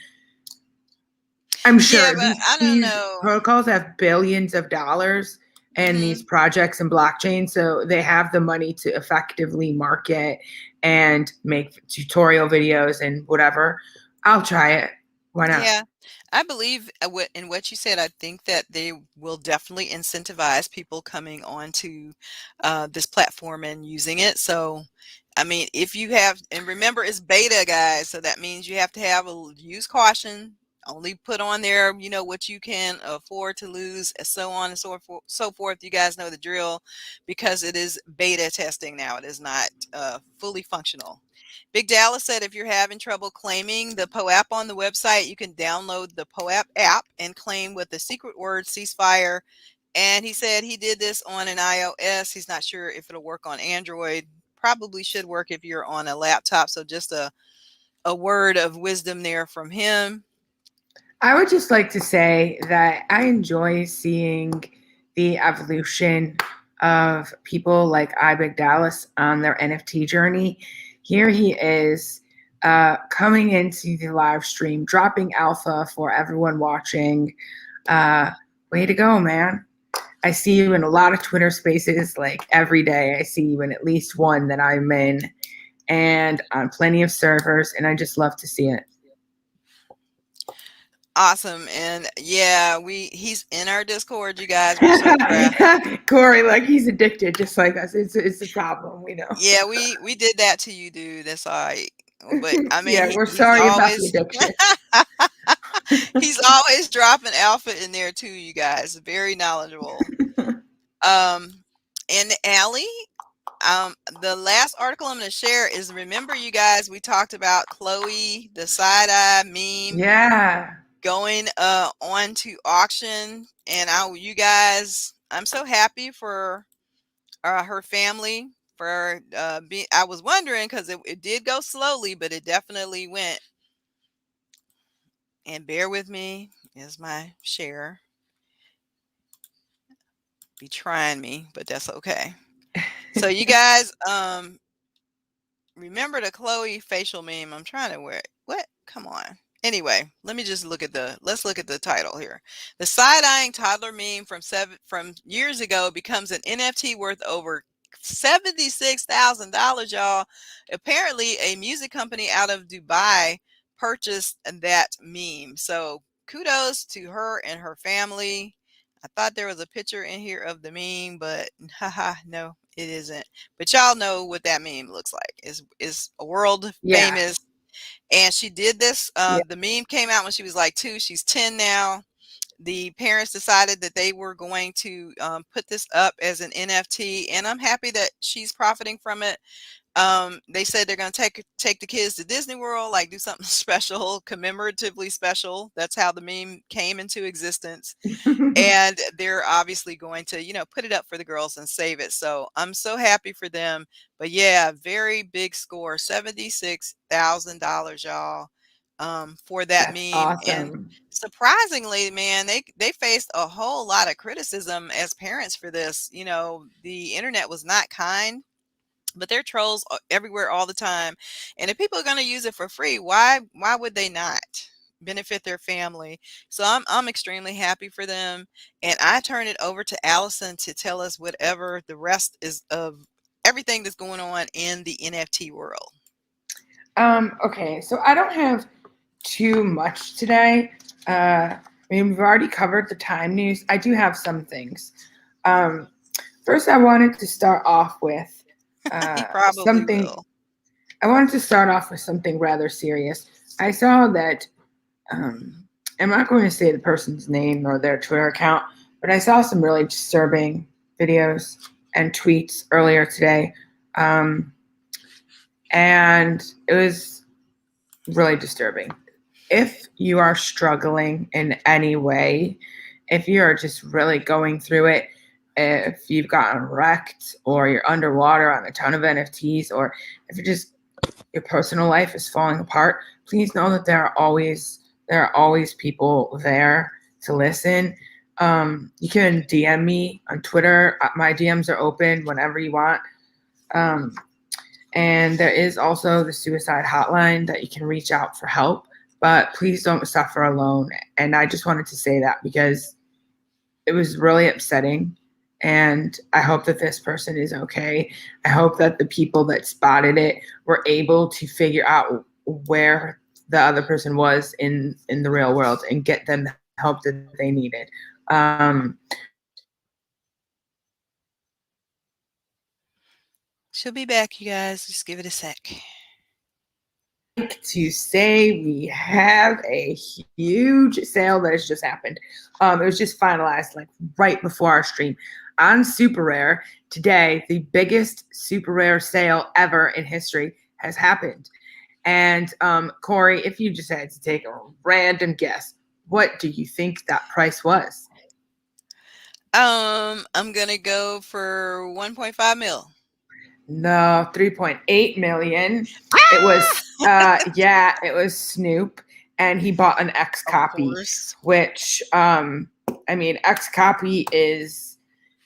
B: I'm sure these protocols have billions of dollars in these projects and blockchain. So they have the money to effectively market and make tutorial videos and whatever. I'll try it. Why not?
A: Yeah. I believe in what you said. I think that they will definitely incentivize people coming onto this platform and using it. So, I mean, if you have, and remember, it's beta, guys. So that means you have to use caution. Only put on there, what you can afford to lose, so on and so forth. You guys know the drill, because it is beta testing now. It is not fully functional. Big Dallas said, if you're having trouble claiming the POAP on the website, you can download the POAP app and claim with the secret word ceasefire. And he said he did this on an iOS. He's not sure if it'll work on Android. Probably should work if you're on a laptop. So just a word of wisdom there from him.
B: I would just like to say that I enjoy seeing the evolution of people like Big Dallas on their NFT journey. Here he is coming into the live stream, dropping alpha for everyone watching. Way to go, man. I see you in a lot of Twitter spaces, like every day. I see you in at least one that I'm in, and on plenty of servers, and I just love to see it.
A: Awesome. And yeah, he's in our Discord, you guys. We're so proud.
B: Corey, like, he's addicted just like us. It's a problem, we know.
A: Yeah, we did that to you, dude. That's all right. But I mean,
B: yeah, we're sorry about the addiction.
A: He's always dropping alpha in there too, you guys. Very knowledgeable. And Allie, The last article I'm going to share is, remember you guys, we talked about Chloe, the side-eye meme
B: Yeah.
A: going on to auction, and you guys, I'm so happy for her family for I was wondering because it did go slowly, but it definitely went. And bear with me as my share be trying me, but that's okay. So you guys, remember the Chloe facial meme? I'm trying to wear it. What? Come on. Anyway, let's look at the title here. The side-eyeing toddler meme from years ago becomes an NFT worth over $76,000, y'all. Apparently, a music company out of Dubai purchased that meme. So kudos to her and her family. I thought there was a picture in here of the meme, but haha, no, it isn't. But y'all know what that meme looks like. Is a world famous. And she did this. The meme came out when she was like 2. She's 10 now. The parents decided that they were going to put this up as an NFT, and I'm happy that she's profiting from it. They said they're going to take the kids to Disney World, like do something special, commemoratively special. That's how the meme came into existence. And they're obviously going to, put it up for the girls and save it. So I'm so happy for them. But yeah, very big score, $76,000, y'all, for that
B: That's
A: meme.
B: awesome.
A: And surprisingly, man, they faced a whole lot of criticism as parents for this. The internet was not kind. But there are trolls everywhere all the time. And if people are going to use it for free, why would they not benefit their family? So I'm extremely happy for them. And I turn it over to Allison to tell us whatever the rest is of everything that's going on in the NFT world.
B: Okay, so I don't have too much today. We've already covered the time news. I do have some things. First, I wanted to start off with something.
A: Will.
B: I wanted to start off with something rather serious. I saw that. I'm not going to say the person's name or their Twitter account, but I saw some really disturbing videos and tweets earlier today, and it was really disturbing. If you are struggling in any way, if you're just really going through it, if you've gotten wrecked or you're underwater on a ton of NFTs, or if your personal life is falling apart, please know that there are always people there to listen. You can DM me on Twitter. My DMs are open whenever you want. And there is also the suicide hotline that you can reach out for help, but please don't suffer alone. And I just wanted to say that because it was really upsetting. And I hope that this person is okay. I hope that the people that spotted it were able to figure out where the other person was in the real world and get them the help that they needed.
A: She'll be back, you guys. Just give it a sec.
B: To say we have a huge sale that has just happened. It was just finalized like right before our stream on Super Rare today. The biggest Super Rare sale ever in history has happened. And Corey, if you just had to take a random guess, what do you think that price was?
A: I'm gonna go for 1.5 mil.
B: No, 3.8 million. It was it was Snoop, and he bought an X copy, which X copy is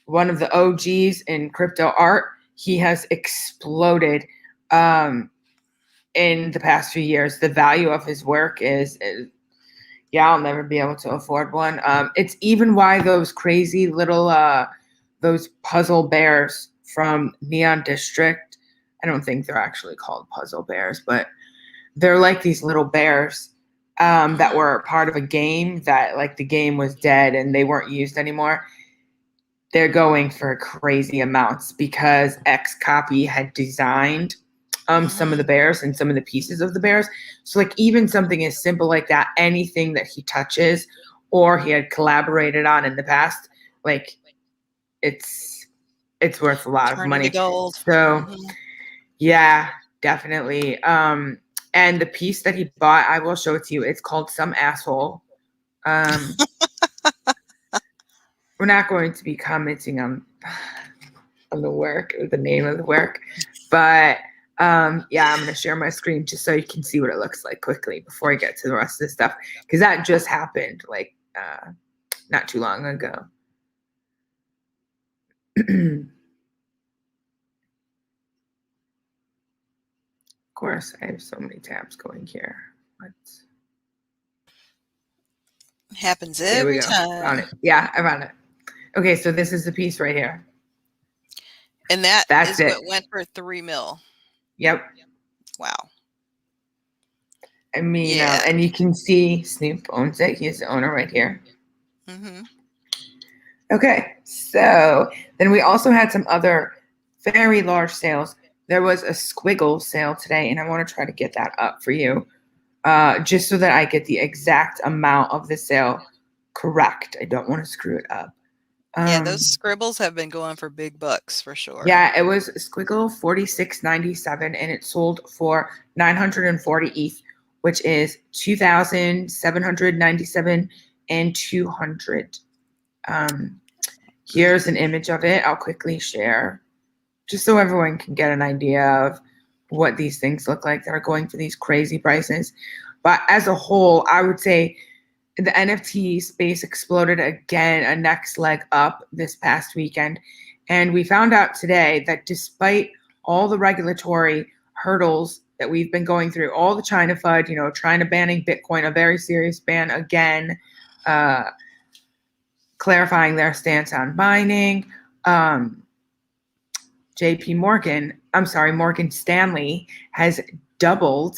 B: one of the OGs in crypto art. He has exploded in the past few years. The value of his work is I'll never be able to afford one. It's even why those crazy little those puzzle bears from Neon District, I don't think they're actually called puzzle bears, but they're like these little bears that were part of a game that like the game was dead and they weren't used anymore. They're going for crazy amounts because X Copy had designed some of the bears and some of the pieces of the bears. So like even something as simple like that, anything that he touches or he had collaborated on in the past, like it's it's worth a lot of
A: Turning
B: money.
A: to gold.
B: So yeah, definitely. And the piece that he bought, I will show it to you. It's called Some Asshole. We're not going to be commenting on the work or the name of the work, but yeah, I'm going to share my screen just so you can see what it looks like quickly before I get to the rest of this stuff, because that just happened like not too long ago. Of course, I have so many tabs going here. Let's...
A: Happens
B: Here we
A: every
B: go.
A: time.
B: Found it. Yeah, I found it. Okay, so this is the piece right here.
A: And that's
B: it.
A: what went for $3 million.
B: Yep.
A: Wow.
B: I mean,
A: Yeah.
B: and you can see Snoop owns it. He's the owner right here. Okay, so then we also had some other very large sales. There was a squiggle sale today, and I want to try to get that up for you, just so that I get the exact amount of the sale correct. I don't want to screw it up.
A: Yeah, those scribbles have been going for big bucks for sure.
B: Yeah, it was squiggle 46.97, and it sold for 940 ETH, which is 2,797 and 200. Here's an image of it. I'll quickly share, just so everyone can get an idea of what these things look like that are going for these crazy prices. But as a whole, I would say the NFT space exploded again, a next leg up this past weekend. And we found out today that despite all the regulatory hurdles that we've been going through, all the China FUD, China banning Bitcoin, a very serious ban again, clarifying their stance on mining, Morgan Stanley has doubled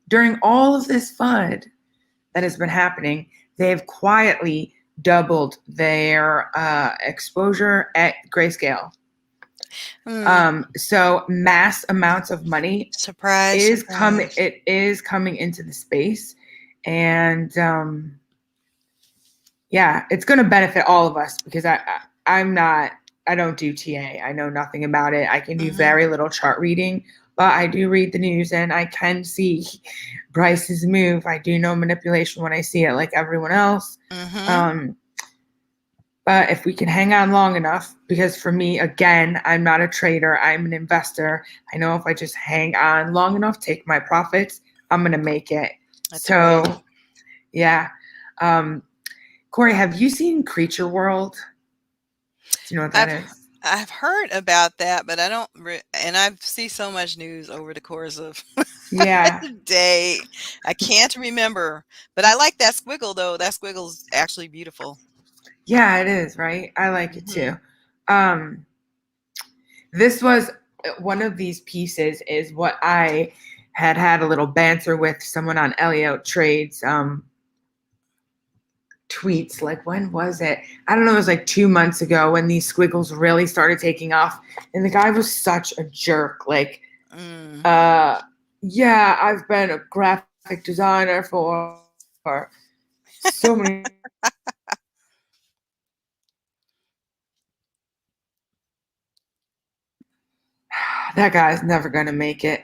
B: during all of this FUD that has been happening. They've quietly doubled their exposure at Grayscale. So mass amounts of money
A: surprise.
B: coming. It is coming into the space, and yeah, it's going to benefit all of us because I don't do TA. I know nothing about it. I can do very little chart reading, but I do read the news and I can see prices move. I do know manipulation when I see it, like everyone else. But if we can hang on long enough, because for me, again, I'm not a trader, I'm an investor. I know if I just hang on long enough, take my profits, I'm going to make it.
A: That's
B: so,
A: great.
B: Yeah. Corey, have you seen Creature World? Do you know what that is?
A: I've heard about that, but I don't, and I see so much news over the course of the day. I can't remember, but I like that squiggle though. That squiggle's actually beautiful.
B: Yeah, it is, right? I like it too. This was one of these pieces is what I had a little banter with someone on Elliott Trades tweets. Like, when was it? I don't know. It was like 2 months ago when these squiggles really started taking off. And the guy was such a jerk. Like, yeah, I've been a graphic designer for so many. That guy's never going to make it.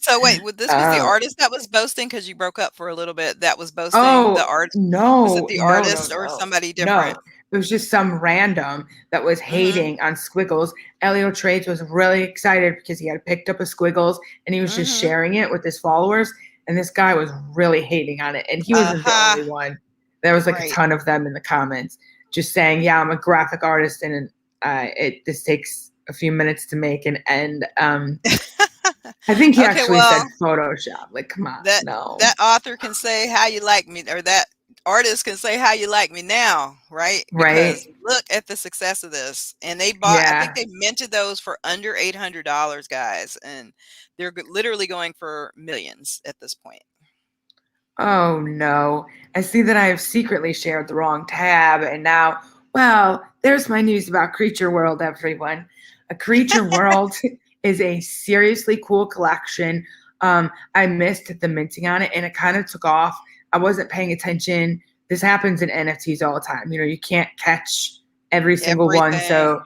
A: So wait, this was the artist that was boasting, because you broke up for a little bit. That was boasting the art.
B: No,
A: was it the artist or somebody different?
B: No, it was just some random that was hating on squiggles. Elliott Trades was really excited because he had picked up a squiggles and he was just sharing it with his followers. And this guy was really hating on it. And he wasn't the only one. There was like a ton of them in the comments just saying, yeah, I'm a graphic artist and this takes a few minutes to make an end. I think he actually said Photoshop. Like, come on, no.
A: That author can say how you like me, or that artist can say how you like me now, right? Because look at the success of this. And they bought, I think they minted those for under $800, guys. And they're literally going for millions at this point.
B: Oh, no. I see that I have secretly shared the wrong tab. And now, well, there's my news about Creature World, everyone. A Creature World is a seriously cool collection. I missed the minting on it and it kind of took off. I wasn't paying attention. This happens in NFTs all the time. You can't catch every single one. So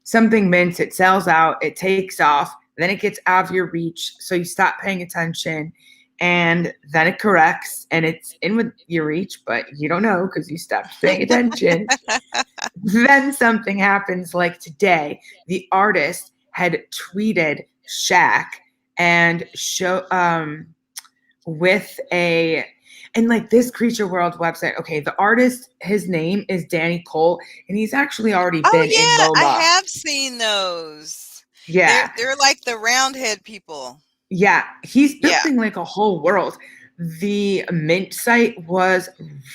B: something mints, it sells out, it takes off, then it gets out of your reach, so you stop paying attention, and then it corrects, and it's in with your reach, but you don't know because you stopped paying attention. Then something happens, like today, the artist had tweeted Shaq and with a, and like this Creature World website. Okay, the artist, his name is Danny Cole, and he's actually already
A: Oh
B: been in
A: yeah, I
B: MoMA.
A: have seen those.
B: Yeah,
A: They're like the roundhead people.
B: yeah, he's
A: Yeah.
B: building like a whole world. The Mint site was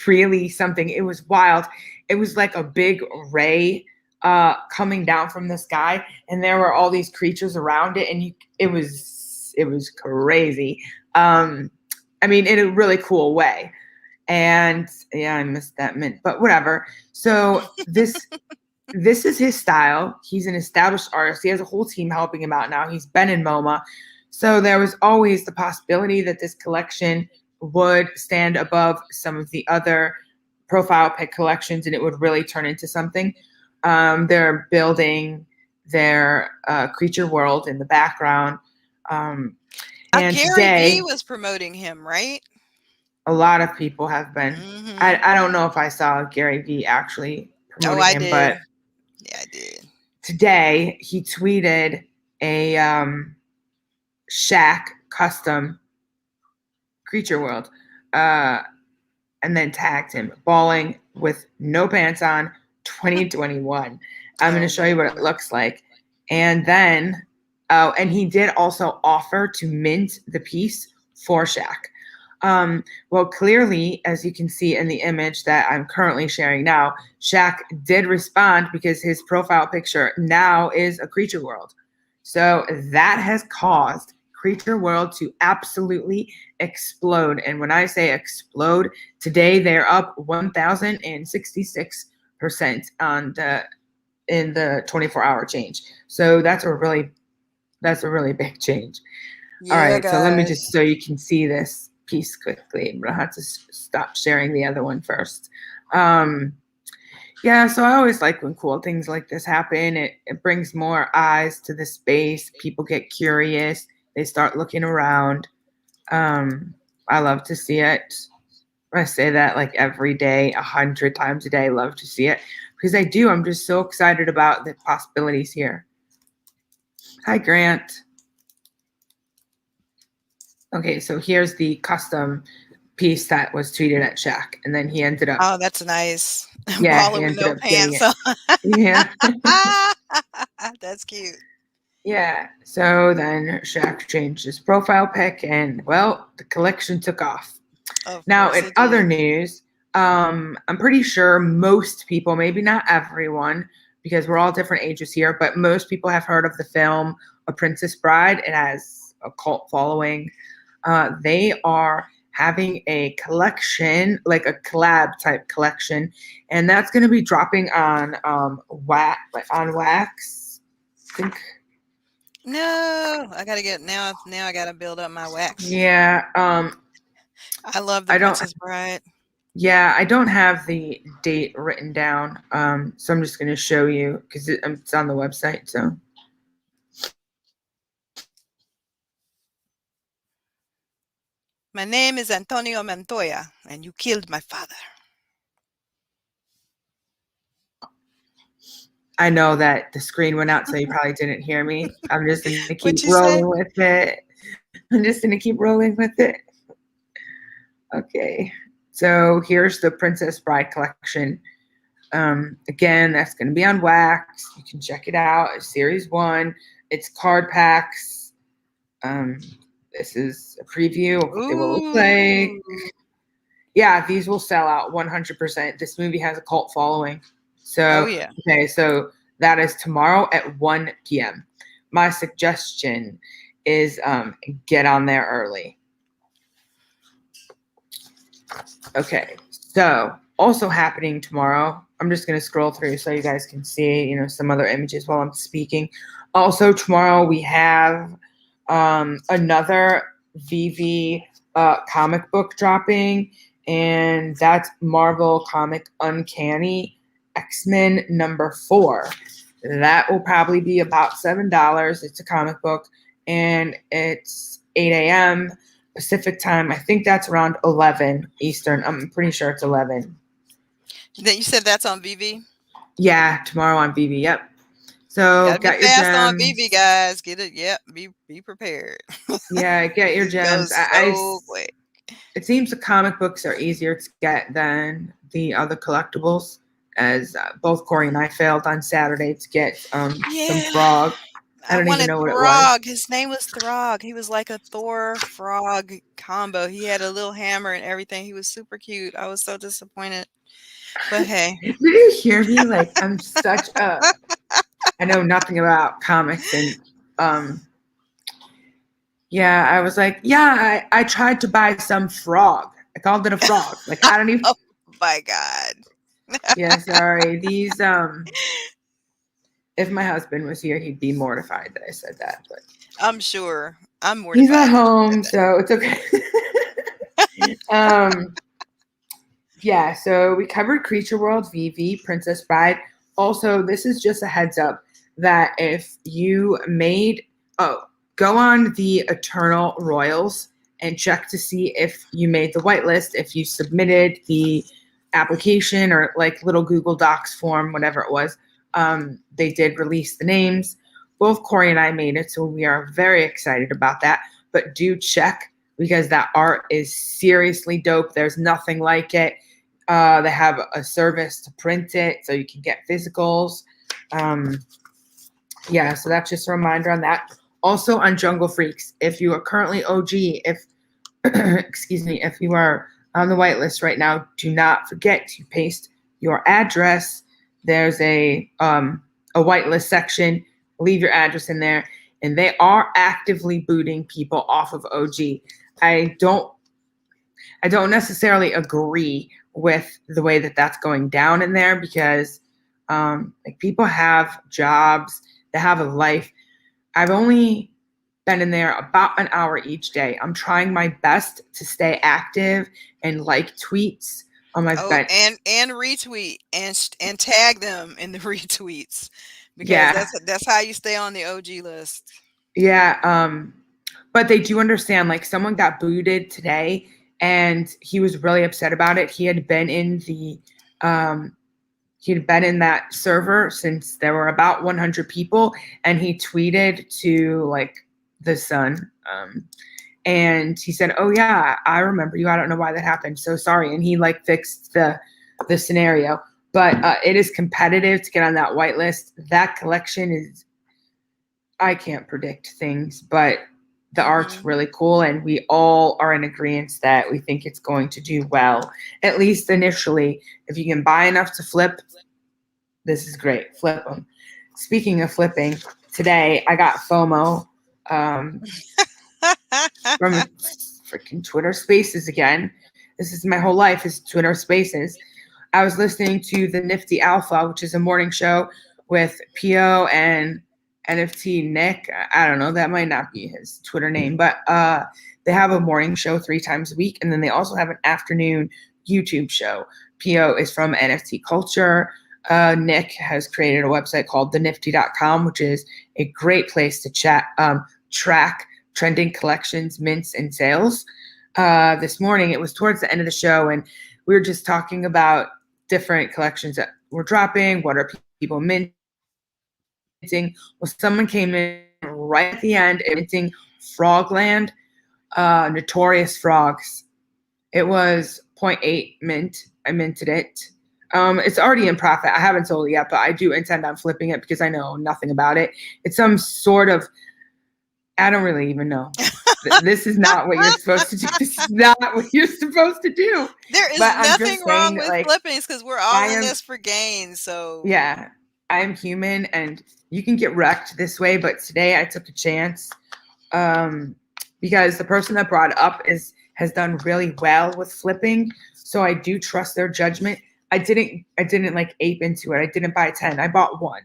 B: really something. It was wild. It was like a big ray coming down from the sky, and there were all these creatures around it, and it was crazy. I mean, in a really cool way. And yeah, I missed that Mint, but whatever. So this is his style. He's an established artist. He has a whole team helping him out now. He's been in MoMA. So there was always the possibility that this collection would stand above some of the other profile pic collections and it would really turn into something. They're building their creature world in the background. And
A: Gary
B: today,
A: Vee was promoting him, right?
B: a lot of people have been.
A: Mhm.
B: I don't know if I saw Gary Vee actually promoting
A: I
B: him,
A: did.
B: but
A: Yeah, I did.
B: today he tweeted a Shaq custom creature world and then tagged him balling with no pants on 2021. I'm going to show you what it looks like. And then and he did also offer to mint the piece for Shaq. Well, clearly, as you can see in the image that I'm currently sharing now, Shaq did respond because his profile picture now is a creature world. So that has caused Creature World to absolutely explode. And when I say explode, today they're up 1,066% in the 24-hour change. So that's a really big change.
A: Yeah,
B: All right,
A: guys.
B: so let me just, so you can see this piece quickly. I'm gonna have to stop sharing the other one first. Yeah, so I always like when cool things like this happen. It brings more eyes to the space. People get curious. They start looking around. I love to see it. I say that like every day, 100 times a day. Love to see it because I do. I'm just so excited about the possibilities here. Hi, Grant. Okay, so here's the custom piece that was tweeted at Shaq, and then he ended up.
A: Oh, that's nice.
B: Yeah,
A: Baller
B: he
A: with
B: ended
A: no
B: up getting
A: pants on.
B: Yeah.
A: That's cute.
B: Yeah. So then Shaq changed his profile pic, and well, the collection took off. Now, in other news, I'm pretty sure most people, maybe not everyone, because we're all different ages here, but most people have heard of the film A Princess Bride. It has a cult following. They are having a collection, like a collab type collection, and that's going to be dropping on wax. I think.
A: No, I gotta get now. I gotta build up my wax.
B: Yeah.
A: I love the Princess Bride.
B: Yeah, I don't have the date written down, so I'm just going to show you because it's on the website. So.
A: My name is Antonio Montoya, and you killed my father.
B: I know that the screen went out, so you probably didn't hear me. I'm just going to keep
A: What'd you
B: rolling
A: say?
B: with it. I'm just going to keep rolling with it. Okay, so here's the Princess Bride collection. Again, that's going to be on wax. You can check it out. It's Series 1. It's card packs. This is a preview of what they will look like. Yeah, these will sell out 100%. This movie has a cult following. So,
A: yeah.
B: Okay, so that is tomorrow at 1 p.m. My suggestion is get on there early. Okay, so also happening tomorrow, I'm just going to scroll through so you guys can see, some other images while I'm speaking. Also tomorrow we have another VV comic book dropping, and that's Marvel comic Uncanny X-Men #4. That will probably be about $7. It's a comic book, and it's 8 a.m. Pacific time. I think that's around 11 Eastern. I'm pretty sure it's 11.
A: Then you said that's on VV?
B: Yeah, tomorrow on VV. Yep. So
A: Gotta be
B: get your
A: fast on
B: gems.
A: VV, guys. Get it. Yep. Be prepared.
B: Yeah, get your
A: It
B: gems.
A: goes so quick.
B: It seems the comic books are easier to get than the other collectibles, as both Corey and I failed on Saturday to get some frog. I don't even
A: wanted
B: know what it
A: Throg.
B: was.
A: His name was Throg. He was like a Thor frog combo. He had a little hammer and everything. He was super cute. I was so disappointed. But hey.
B: Did you hear me? Like, I'm such a I know nothing about comics, and yeah, I was like, yeah, I tried to buy some frog. I called it a frog. Like, I don't even
A: Oh my God.
B: Yeah, sorry. These if my husband was here, he'd be mortified that I said that, but
A: I'm sure. I'm mortified.
B: he's at home, so it's okay. Yeah, so we covered Creature World, VV, Princess Bride. Also, this is just a heads up that if you go on the Eternal Royals and check to see if you made the whitelist, if you submitted the application or like little Google Docs form, whatever it was. They did release the names. Both Corey and I made it, so we are very excited about that. But do check, because that art is seriously dope. There's nothing like it. They have a service to print it, so you can get physicals. Yeah, so that's just a reminder on that. Also on Jungle Freaks, if you are currently OG, if if you are on the whitelist right now, do not forget to paste your address. There's a whitelist section. Leave your address in there, and they are actively booting people off of OG. I don't necessarily agree with the way that that's going down in there, because like, people have jobs, they have a life. I've only been in there about an hour each day. I'm trying my best to stay active and like tweets on my
A: and retweet and tag them in the retweets, because that's how you stay on the OG list.
B: Yeah, but they do understand, like, someone got booted today and he was really upset about it. He had been in that server since there were about 100 people, and he tweeted to like the Sun, and he said, "Oh yeah, I remember you. I don't know why that happened. So sorry." And he like fixed the scenario. But it is competitive to get on that whitelist. That collection is, I can't predict things, but the art's really cool, and we all are in agreement that we think it's going to do well, at least initially. If you can buy enough to flip, this is great. Flip them. Speaking of flipping, today I got FOMO from freaking Twitter Spaces again. This is my whole life, is Twitter Spaces. I was listening to the Nifty Alpha, which is a morning show with P.O. and NFT Nick. I don't know, that might not be his Twitter name, but they have a morning show 3 times a week, and then they also have an afternoon YouTube show. P.O. is from NFT Culture. Nick has created a website called thenifty.com, which is a great place to track trending collections, mints, and sales. This morning, it was towards the end of the show, and we were just talking about different collections that were dropping. What are people minting? Well, someone came in right at the end minting Frogland, Notorious Frogs. It was 0.8 mint. I minted it. It's already in profit. I haven't sold it yet, but I do intend on flipping it because I know nothing about it. It's some sort of, I don't really even know. This is not what you're supposed to do. This is not what you're supposed to do.
A: There is nothing wrong with flippings, because we're all in this for gain. So
B: yeah, I'm human, and you can get wrecked this way. But today I took a chance because the person that brought it up has done really well with flipping. So I do trust their judgment. I didn't like ape into it. I didn't buy 10. I bought 1,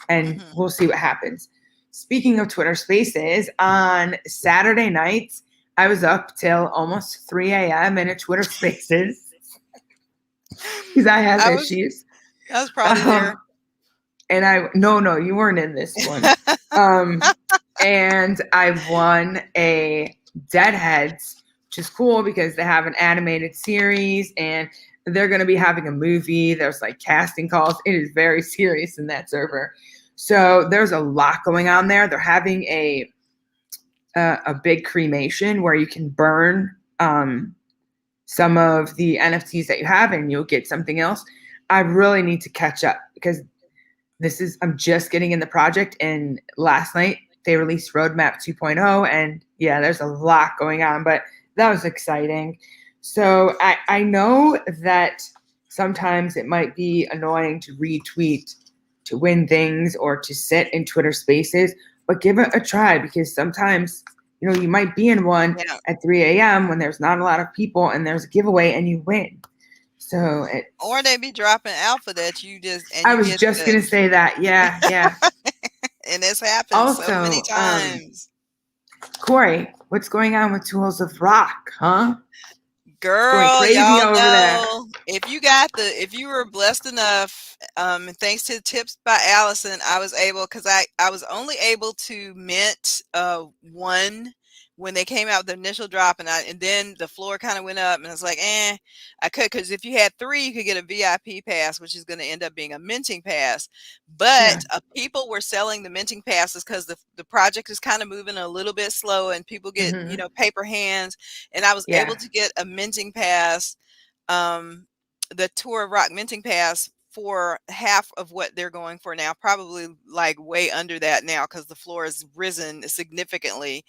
B: and we'll see what happens. Speaking of Twitter Spaces, on Saturday nights, I was up till almost 3 a.m. in a Twitter Spaces because I have issues.
A: I was probably there.
B: and no, you weren't in this one. And I won a Deadheads, which is cool because they have an animated series and they're going to be having a movie. There's like casting calls. It is very serious in that server. So there's a lot going on there. They're having a big cremation where you can burn some of the NFTs that you have and you'll get something else. I really need to catch up because I'm just getting in the project, and last night they released Roadmap 2.0, and yeah, there's a lot going on, but that was exciting. So I know that sometimes it might be annoying to retweet to win things or to sit in Twitter Spaces, but give it a try because sometimes, you might be in one at 3 a.m. when there's not a lot of people and there's a giveaway and you win. So
A: or they be dropping alpha that you just. And
B: I
A: you
B: was
A: get
B: just gonna say that. Yeah.
A: And it's happened
B: Also,
A: so many times.
B: Corey, what's going on with Tools of Rock, huh?
A: Girl,
B: crazy
A: y'all
B: over there.
A: know if you were blessed enough, and thanks to tips by Allison, I was able, because I was only able to mint one when they came out with the initial drop, and then the floor kind of went up, and I was like, I could, because if you had 3, you could get a VIP pass, which is going to end up being a minting pass. But people were selling the minting passes because the project is kind of moving a little bit slow, and people get paper hands, and I was able to get a minting pass, the Tour of Rock minting pass, for half of what they're going for now, probably like way under that now because the floor has risen significantly.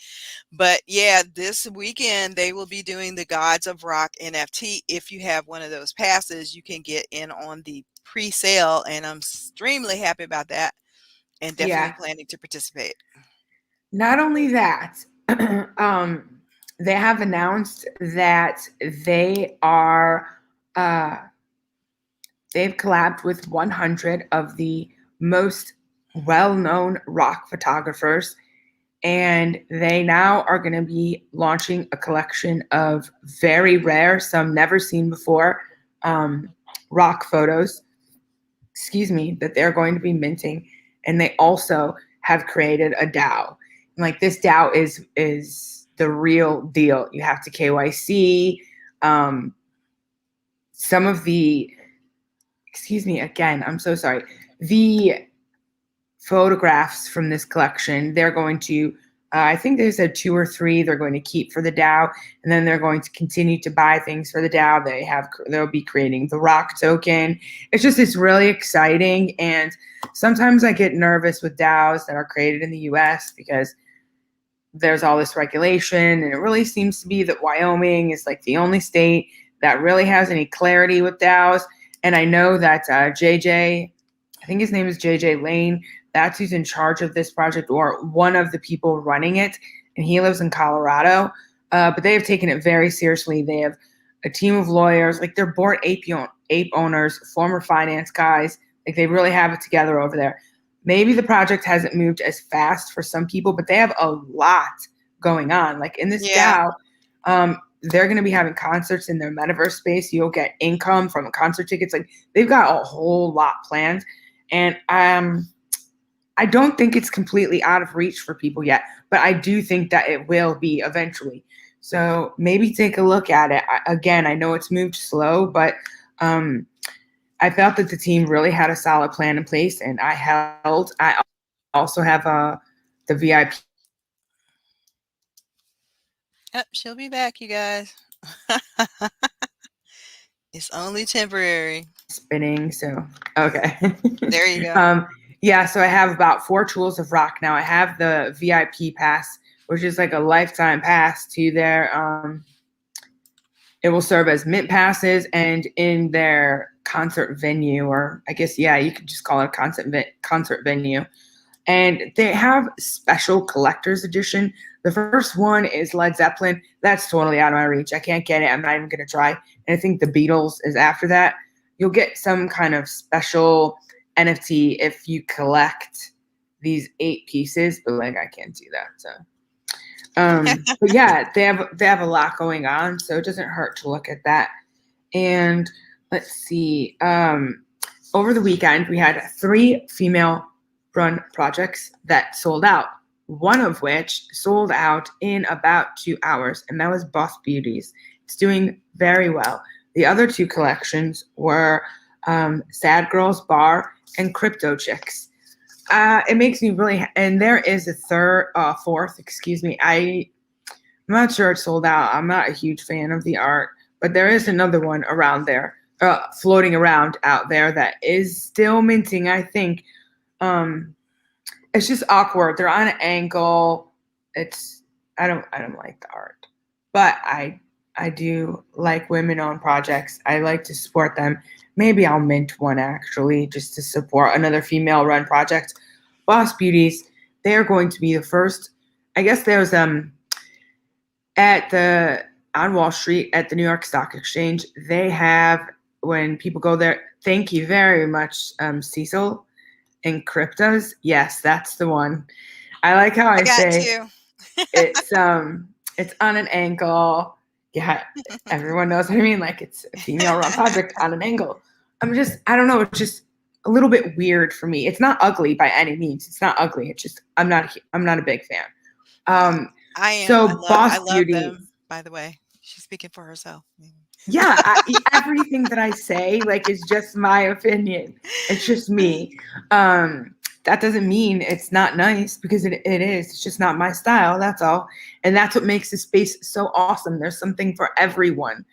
A: But yeah, this weekend they will be doing the Gods of Rock NFT. If you have one of those passes, you can get in on the pre-sale, and I'm extremely happy about that and definitely planning to participate.
B: Not only that, they have announced that they are they've collabed with 100 of the most well-known rock photographers, and they now are going to be launching a collection of very rare, some never seen before, rock photos, that they're going to be minting. And they also have created a DAO. And like, this DAO is the real deal. You have to KYC. Some of the, again, I'm so sorry. The photographs from this collection, they're going to, I think they said 2 or 3 they're going to keep for the DAO, and then they're going to continue to buy things for the DAO. They'll be creating the Rock token. It's really exciting, and sometimes I get nervous with DAOs that are created in the US because there's all this regulation, and it really seems to be that Wyoming is like the only state that really has any clarity with DAOs. And I know that JJ, I think his name is JJ Lane, that's who's in charge of this project, or one of the people running it, and he lives in Colorado. But they have taken it very seriously. They have a team of lawyers, like they're Bored Ape owners, former finance guys. Like, they really have it together over there. Maybe the project hasn't moved as fast for some people, but they have a lot going on. Like, in this DAO, they're going to be having concerts in their metaverse space. You'll get income from concert tickets. Like, they've got a whole lot planned. And I don't think it's completely out of reach for people yet, but I do think that it will be eventually. So maybe take a look at it. Again, I know it's moved slow, but I felt that the team really had a solid plan in place, and I also have the VIP.
A: Yep, she'll be back, you guys. It's only temporary.
B: Spinning, so okay.
A: There you go.
B: So I have about 4 Tools of Rock now. I have the VIP pass, which is like a lifetime pass to their it will serve as mint passes and in their concert venue, or I guess you could just call it a concert venue. And they have special collector's edition. The first one is Led Zeppelin. That's totally out of my reach. I can't get it. I'm not even going to try. And I think the Beatles is after that. You'll get some kind of special NFT if you collect these 8 pieces, but like, I can't do that. So, but yeah, they have a lot going on, so it doesn't hurt to look at that. And let's see. over the weekend, we had 3 female-run projects that sold out, one of which sold out in about 2 hours, and that was Boss Beauties. It's doing very well. The other 2 collections were Sad Girls Bar and Crypto Chicks. It makes me really, and there is a fourth, excuse me. I'm not sure it's sold out. I'm not a huge fan of the art, but there is another one around there, floating around out there that is still minting, I think. It's just awkward. They're on an angle. I don't like the art, but I do like women-owned projects. I like to support them. Maybe I'll mint one actually, just to support another female-run project. Boss Beauties, they are going to be the first. I guess there's on Wall Street at the New York Stock Exchange. They have, when people go there, thank you very much, Cecil, and Cryptos. Yes, that's the one. I like how I say it's on an angle. Yeah, everyone knows what I mean. Like, it's a female-run project on an angle. I don't know. It's just a little bit weird for me. It's not ugly by any means. It's not ugly. It's just I'm not a big fan.
A: I am.
B: So
A: I love
B: Beauty,
A: them. By the way, she's speaking for herself.
B: Yeah, everything that I say is just my opinion. It's just me. That doesn't mean it's not nice, because it is. It's just not my style. That's all. And that's what makes the space so awesome. There's something for everyone.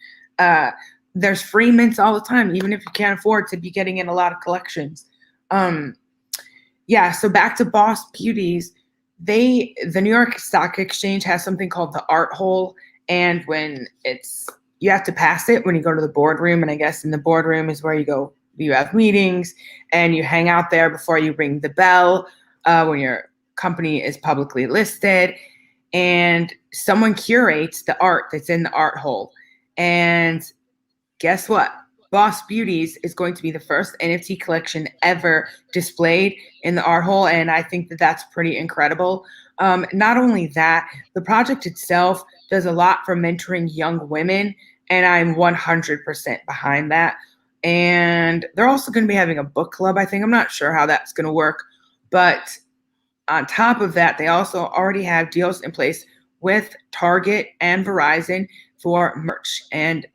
B: There's free mints all the time, even if you can't afford to be getting in a lot of collections. So back to Boss Beauties. The New York Stock Exchange has something called the art hole. And when you have to pass it when you go to the boardroom. And I guess in the boardroom is where you have meetings and you hang out there before you ring the bell when your company is publicly listed. And someone curates the art that's in the art hole. And guess what? Boss Beauties is going to be the first NFT collection ever displayed in the art hole. And I think that that's pretty incredible. Not only that, the project itself does a lot for mentoring young women. And I'm 100% behind that. And they're also going to be having a book club, I think. I'm not sure how that's going to work. But on top of that, they also already have deals in place with Target and Verizon for merch. And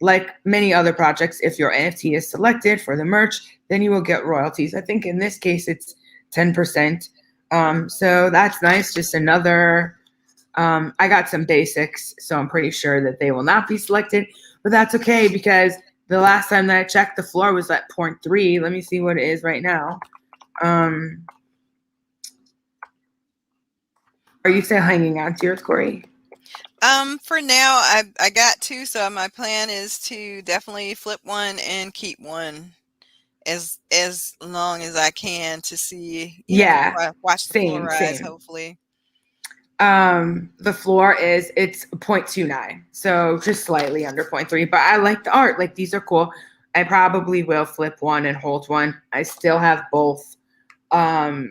B: like many other projects, if your NFT is selected for the merch, then you will get royalties. I think in this case, it's 10%. So that's nice. Just another, I got some basics, so I'm pretty sure that they will not be selected, but that's okay, because the last time that I checked, the floor was at 0.3. Let me see what it is right now. Are you still hanging on to yours, Corey?
A: For now, I got 2, so my plan is to definitely flip one and keep one as long as I can to see, watch the floor rise, hopefully.
B: The floor it's 0.29, so just slightly under 0.3, but I like the art. These are cool. I probably will flip one and hold one. I still have both. Let's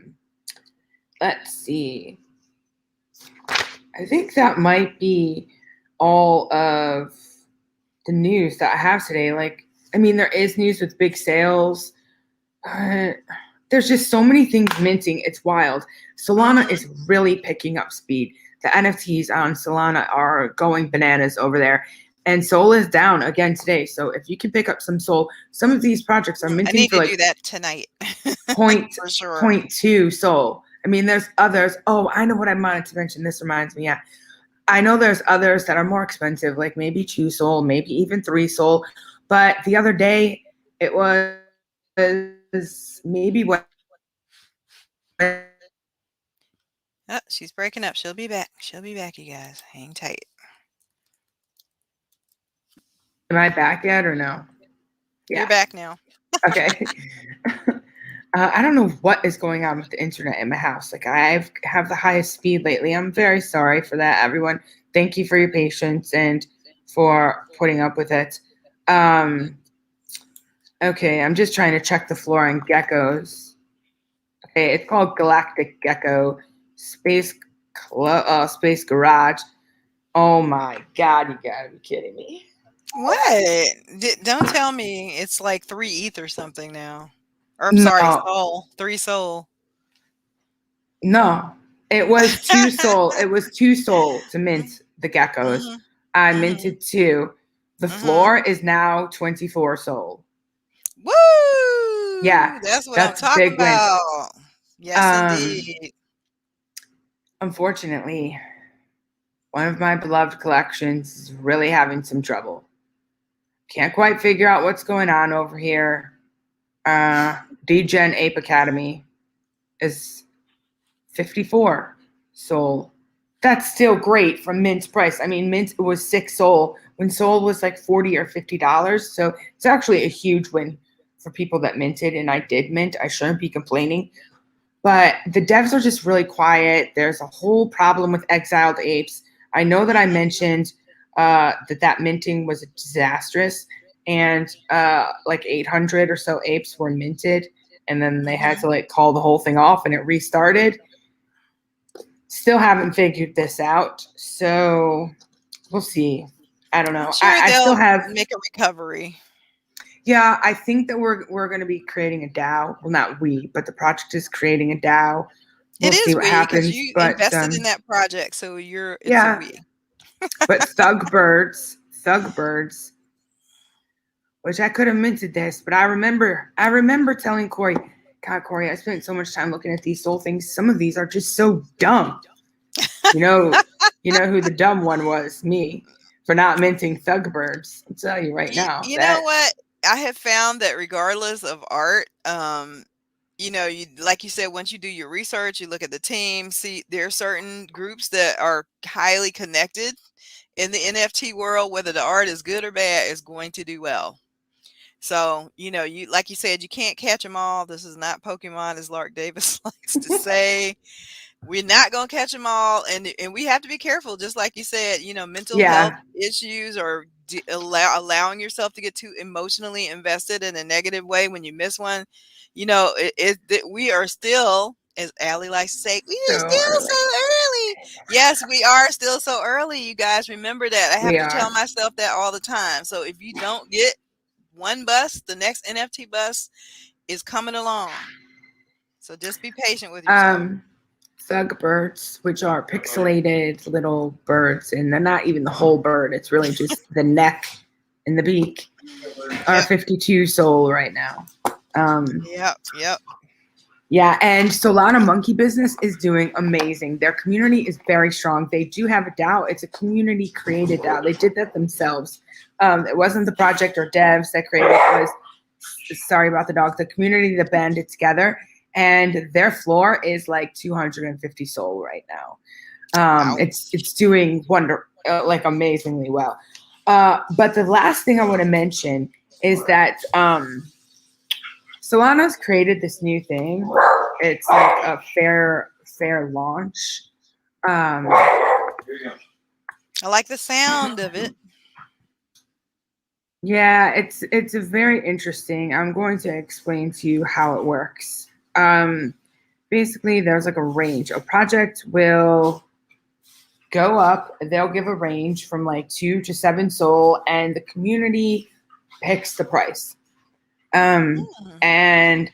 B: see. I think that might be all of the news that I have today. There is news with big sales. There's just so many things minting. It's wild. Solana is really picking up speed. The NFTs on Solana are going bananas over there. And Sol is down again today. So if you can pick up some Sol, some of these projects are minting.
A: I need to do that tonight.
B: For sure. 0.2 Sol. There's others. Oh, I know what I wanted to mention. This reminds me. Yeah. I know there's others that are more expensive, like maybe 2 Sol, maybe even 3 Sol. But the other day, it was maybe what.
A: Oh, she's breaking up. She'll be back. You guys. Hang tight.
B: Am I back yet or no?
A: Yeah. You're back now.
B: Okay. I don't know what is going on with the internet in my house. I have the highest speed lately. I'm very sorry for that, everyone. Thank you for your patience and for putting up with it. Okay, I'm just trying to check the floor on geckos. Okay, it's called Galactic Gecko Space Garage. Oh my God, you gotta be kidding me.
A: What? Don't tell me it's like 3 ETH or something now. Or I'm sorry,
B: No,
A: Sol. 3 Sol.
B: no. It was 2 Sol. It was 2 Sol to mint the geckos.
A: Mhm.
B: I
A: Mhm.
B: minted 2. The
A: Mhm.
B: floor is now 24 Sol. Yeah,
A: Woo! That's what I'm
B: that's a
A: talking
B: big win.
A: about. Yes, indeed.
B: Unfortunately, one of my beloved collections is really having some trouble. Can't quite figure out what's going on over here. DGen Ape Academy is 54 Sol. That's still great from Mint's price. I mean, Mint was 6 Sol when Sol was like $40 or $50. So it's actually a huge win for people that minted, and I did mint. I shouldn't be complaining. But the devs are just really quiet. There's a whole problem with exiled apes. I know that I mentioned that minting was disastrous, and like 800 or so apes were minted, and then they had to like call the whole thing off, and it restarted. Still haven't figured this out, so we'll see. I don't know.
A: I'm sure
B: I still
A: they'll
B: have.
A: make a recovery.
B: Yeah, I think that we're going to be creating a DAO. Well, not we, but the project is creating a DAO. We'll
A: It
B: see
A: is
B: what
A: we because
B: happens.
A: you
B: But
A: invested in that project, so it's a
B: yeah,
A: we.
B: but Thugbirds, which I could have minted this, but I remember telling Corey, God, Corey, I spent so much time looking at these soul things. Some of these are just so dumb. You know who the dumb one was? Me, for not minting Thugbirds. I'll tell you right now.
A: You know what? I have found that regardless of art, you like you said, once you do your research, you look at the team, see there are certain groups that are highly connected in the NFT world, whether the art is good or bad, is going to do well. So, you like you said, you can't catch them all. This is not Pokemon, as Lark Davis likes to say. We're not going to catch them all, and we have to be careful, just like you said. Mental health issues or allowing yourself to get too emotionally invested in a negative way when you miss one. We are still, as Allie likes to say, we are still so early. Yes, we are still so early. You guys remember that. I have to tell myself that all the time. So if you don't get one bus, the next NFT bus is coming along. So just be patient with yourself.
B: Thugbirds, which are pixelated little birds, and they're not even the whole bird. It's really just the neck and the beak. Are 52 Sol right now.
A: Yep.
B: Yeah, and Solana Monkey Business is doing amazing. Their community is very strong. They do have a DAO. It's a community created DAO. They did that themselves. It wasn't the project or devs that created it. It was, sorry about the dog, the community that banded together. And their floor is like 250 Sol right now.
A: Wow.
B: It's doing like amazingly well. But the last thing I want to mention is that Solana's created this new thing. It's like a fair launch.
A: I like the sound of it.
B: Yeah, it's a very interesting. I'm going to explain to you how it works. Basically, there's like a range. A project will go up. They'll give a range from like 2 to 7 Sol, and the community picks the price. And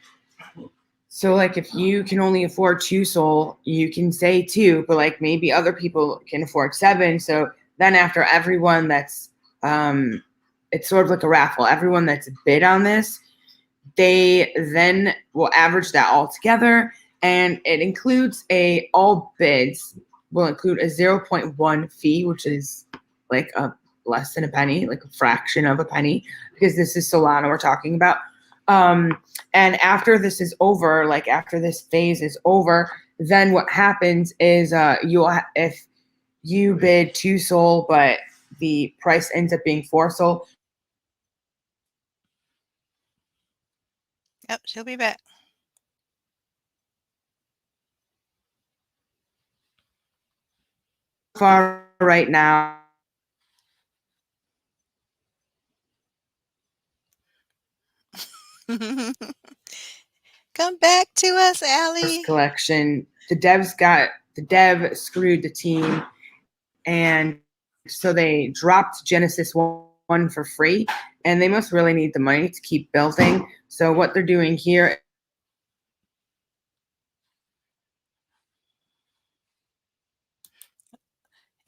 B: so like if you can only afford 2 Sol, you can say 2, but like maybe other people can afford 7. So then after everyone that's it's sort of like a raffle. Everyone that's bid on this, they then will average that all together, and it includes all bids will include a 0.1 fee, which is like a less than a penny, like a fraction of a penny, because this is Solana we're talking about. And after this is over, like after this phase is over, then what happens is if you bid 2 Sol, but the price ends up being 4 Sol.
A: Yep, she'll be back.
B: Far right now.
A: Come back to us, Allie.
B: Collection. The dev screwed the team, and so they dropped Genesis 1 for free, and they must really need the money to keep building. So what they're doing here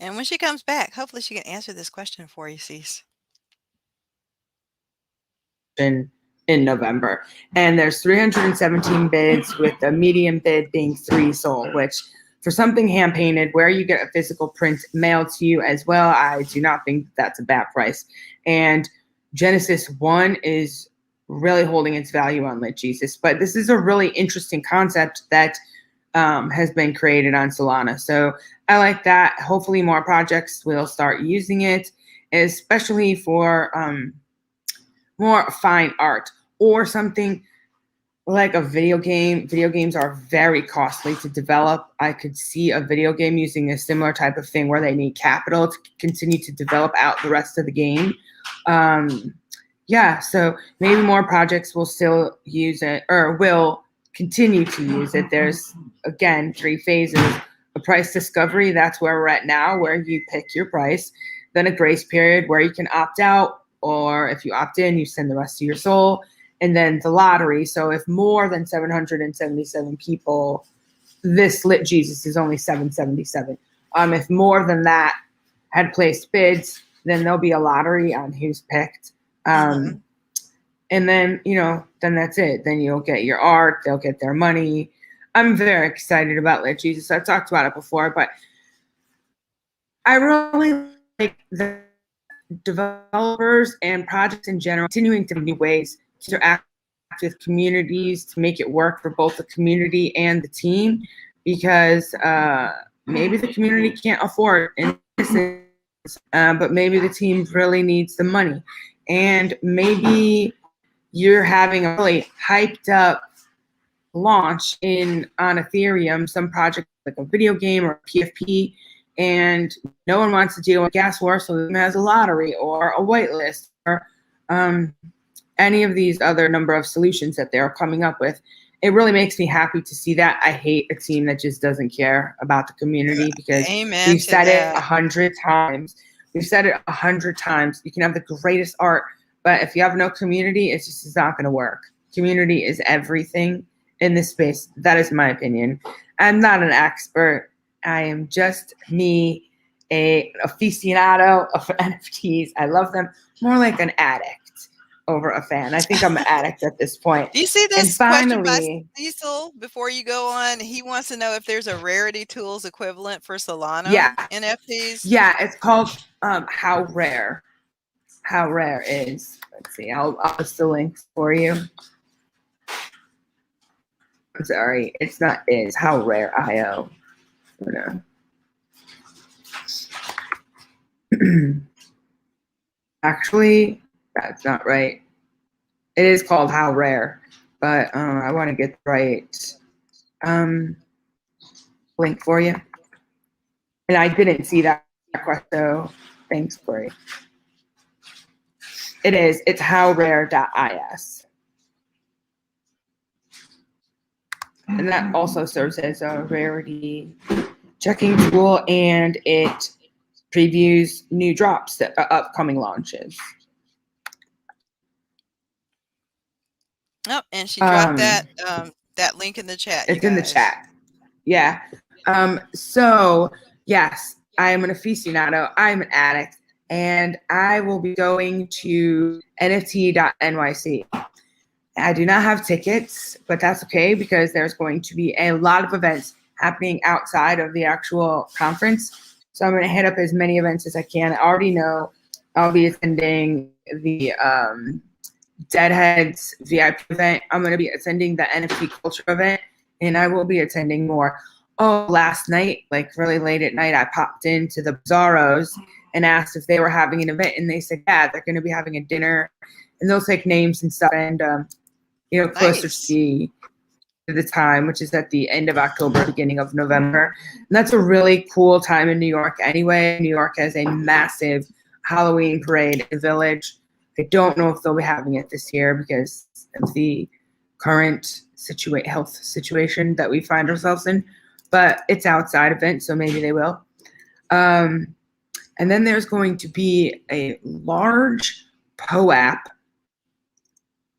A: And when she comes back, hopefully she can answer this question for you, Cease.
B: in November. And there's 317 bids, with the median bid being 3 sold, which for something hand painted where you get a physical print mailed to you as well, I do not think that's a bad price. And Genesis 1 is really holding its value on Lit Jesus. But this is a really interesting concept that has been created on Solana. So I like that. Hopefully more projects will start using it, especially for more fine art or something like a video game. Video games are very costly to develop. I could see a video game using a similar type of thing where they need capital to continue to develop out the rest of the game. Yeah, so maybe more projects will still use it or will continue to use it. There's, again, 3 phases. A price discovery, that's where we're at now, where you pick your price. Then a grace period where you can opt out, or if you opt in, you send the rest of your soul. And then the lottery. So if more than 777 people, this Lit Jesus is only 777. If more than that had placed bids, then there'll be a lottery on who's picked. And then, then that's it. Then you'll get your art, they'll get their money. I'm very excited about Lit Jesus. I've talked about it before, but I really like the developers and projects in general continuing to find new ways to interact with communities to make it work for both the community and the team, because maybe the community can't afford it, but maybe the team really needs the money. And maybe you're having a really hyped up launch on Ethereum, some project like a video game or a PFP, and no one wants to deal with gas war, so it has a lottery or a whitelist or any of these other number of solutions that they're coming up with. It really makes me happy to see that. I hate a team that just doesn't care about the community, because we've said it 100 times. We've said it 100 times. You can have the greatest art, but if you have no community, it's not going to work. Community is everything in this space. That is my opinion. I'm not an expert. I am just me, an aficionado of NFTs. I love them more like an addict over a fan. I think I'm an addict at this point.
A: Do you see this
B: And
A: question by
B: finally,
A: Cecil before you go on? He wants to know if there's a Rarity Tools equivalent for Solana NFTs.
B: Yeah, it's called How Rare. How Rare is. Let's see. I'll post the links for you. I'm sorry, it's not is. How Rare IO. Actually, that's not right. It is called How Rare, but I want to get the right link for you. And I didn't see that question, so thanks, Corey. It is. It's howrare.is. And that also serves as a rarity checking tool, and it previews new drops that are upcoming launches.
A: Oh, and she dropped that link in the chat.
B: It's in the chat. Yeah. So yes, I am an aficionado. I'm an addict, and I will be going to NFT.nyc. I do not have tickets, but that's okay, because there's going to be a lot of events happening outside of the actual conference. So I'm going to hit up as many events as I can. I already know I'll be attending the Deadheads VIP event. I'm going to be attending the NFT Culture event, and I will be attending more. Oh, last night, like really late at night, I popped into the Bizarros and asked if they were having an event, and they said, yeah, they're going to be having a dinner, and they'll take names and stuff. And closer to the time, which is at the end of October, beginning of November. And that's a really cool time in New York anyway. New York has a massive Halloween parade in the Village. I don't know if they'll be having it this year because of the current health situation that we find ourselves in, but it's outside event, so maybe they will. And then there's going to be a large POAP.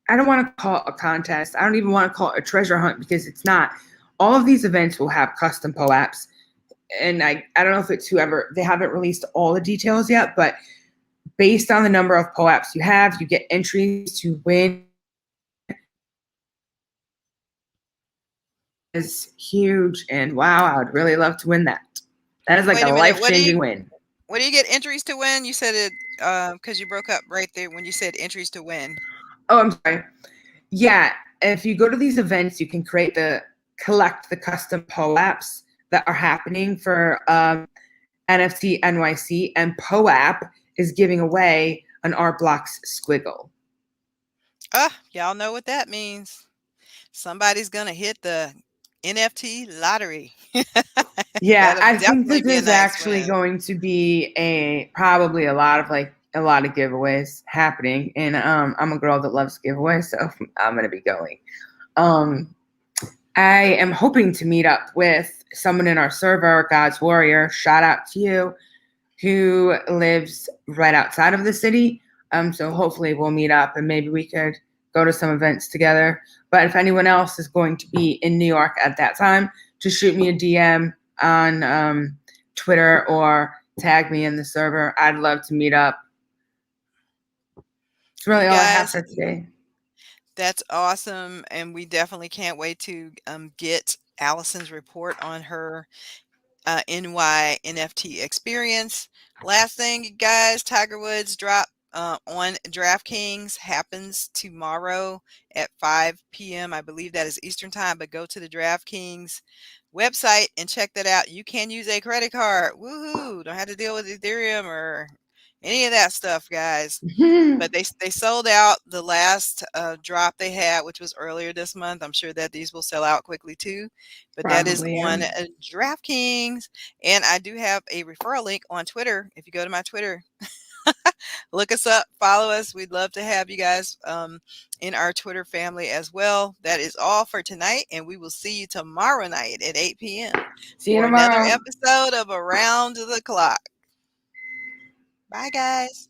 B: I don't want to call it a contest. I don't even want to call it a treasure hunt, because it's not. All of these events will have custom POAPs. and I don't know if it's whoever, they haven't released all the details yet, but based on the number of POAPs you have, you get entries to win. Is huge, and wow, I would really love to win that. That is like
A: Wait
B: a
A: a minute,
B: life-changing win.
A: what do you get entries to win? You said it because you broke up right there when you said entries to win.
B: Oh, I'm sorry. Yeah, if you go to these events, you can collect the custom POAPs that are happening for NFT NYC, and POAP is giving away an Art Blocks squiggle.
A: Y'all know what that means. Somebody's gonna hit the NFT lottery.
B: Yeah,
A: That'll
B: I think
A: definitely
B: this
A: be a
B: is
A: nice
B: actually
A: win.
B: going to be probably a lot of giveaways happening, and I'm a girl that loves giveaways, so I'm gonna be going. I am hoping to meet up with someone in our server, God's Warrior, shout out to you, who lives right outside of the city. So hopefully we'll meet up and maybe we could go to some events together. But if anyone else is going to be in New York at that time, just shoot me a DM on Twitter or tag me in the server. I'd love to meet up. It's really all I have for today.
A: That's awesome, and we definitely can't wait to get Allison's report on her NY NFT experience. Last thing, you guys, Tiger Woods drop on DraftKings happens tomorrow at 5 p.m. I believe that is Eastern time, but go to the DraftKings website and check that out. You can use a credit card. Woohoo! Don't have to deal with Ethereum or any of that stuff, guys. But they sold out the last drop they had, which was earlier this month. I'm sure that these will sell out quickly too. But that is
B: Probably,
A: on
B: yeah.
A: DraftKings. And I do have a referral link on Twitter. If you go to my Twitter, look us up, follow us. We'd love to have you guys in our Twitter family as well. That is all for tonight, and we will see you tomorrow night at 8 p.m.
B: See you
A: for another
B: tomorrow.
A: episode of Around the Clock. Bye, guys.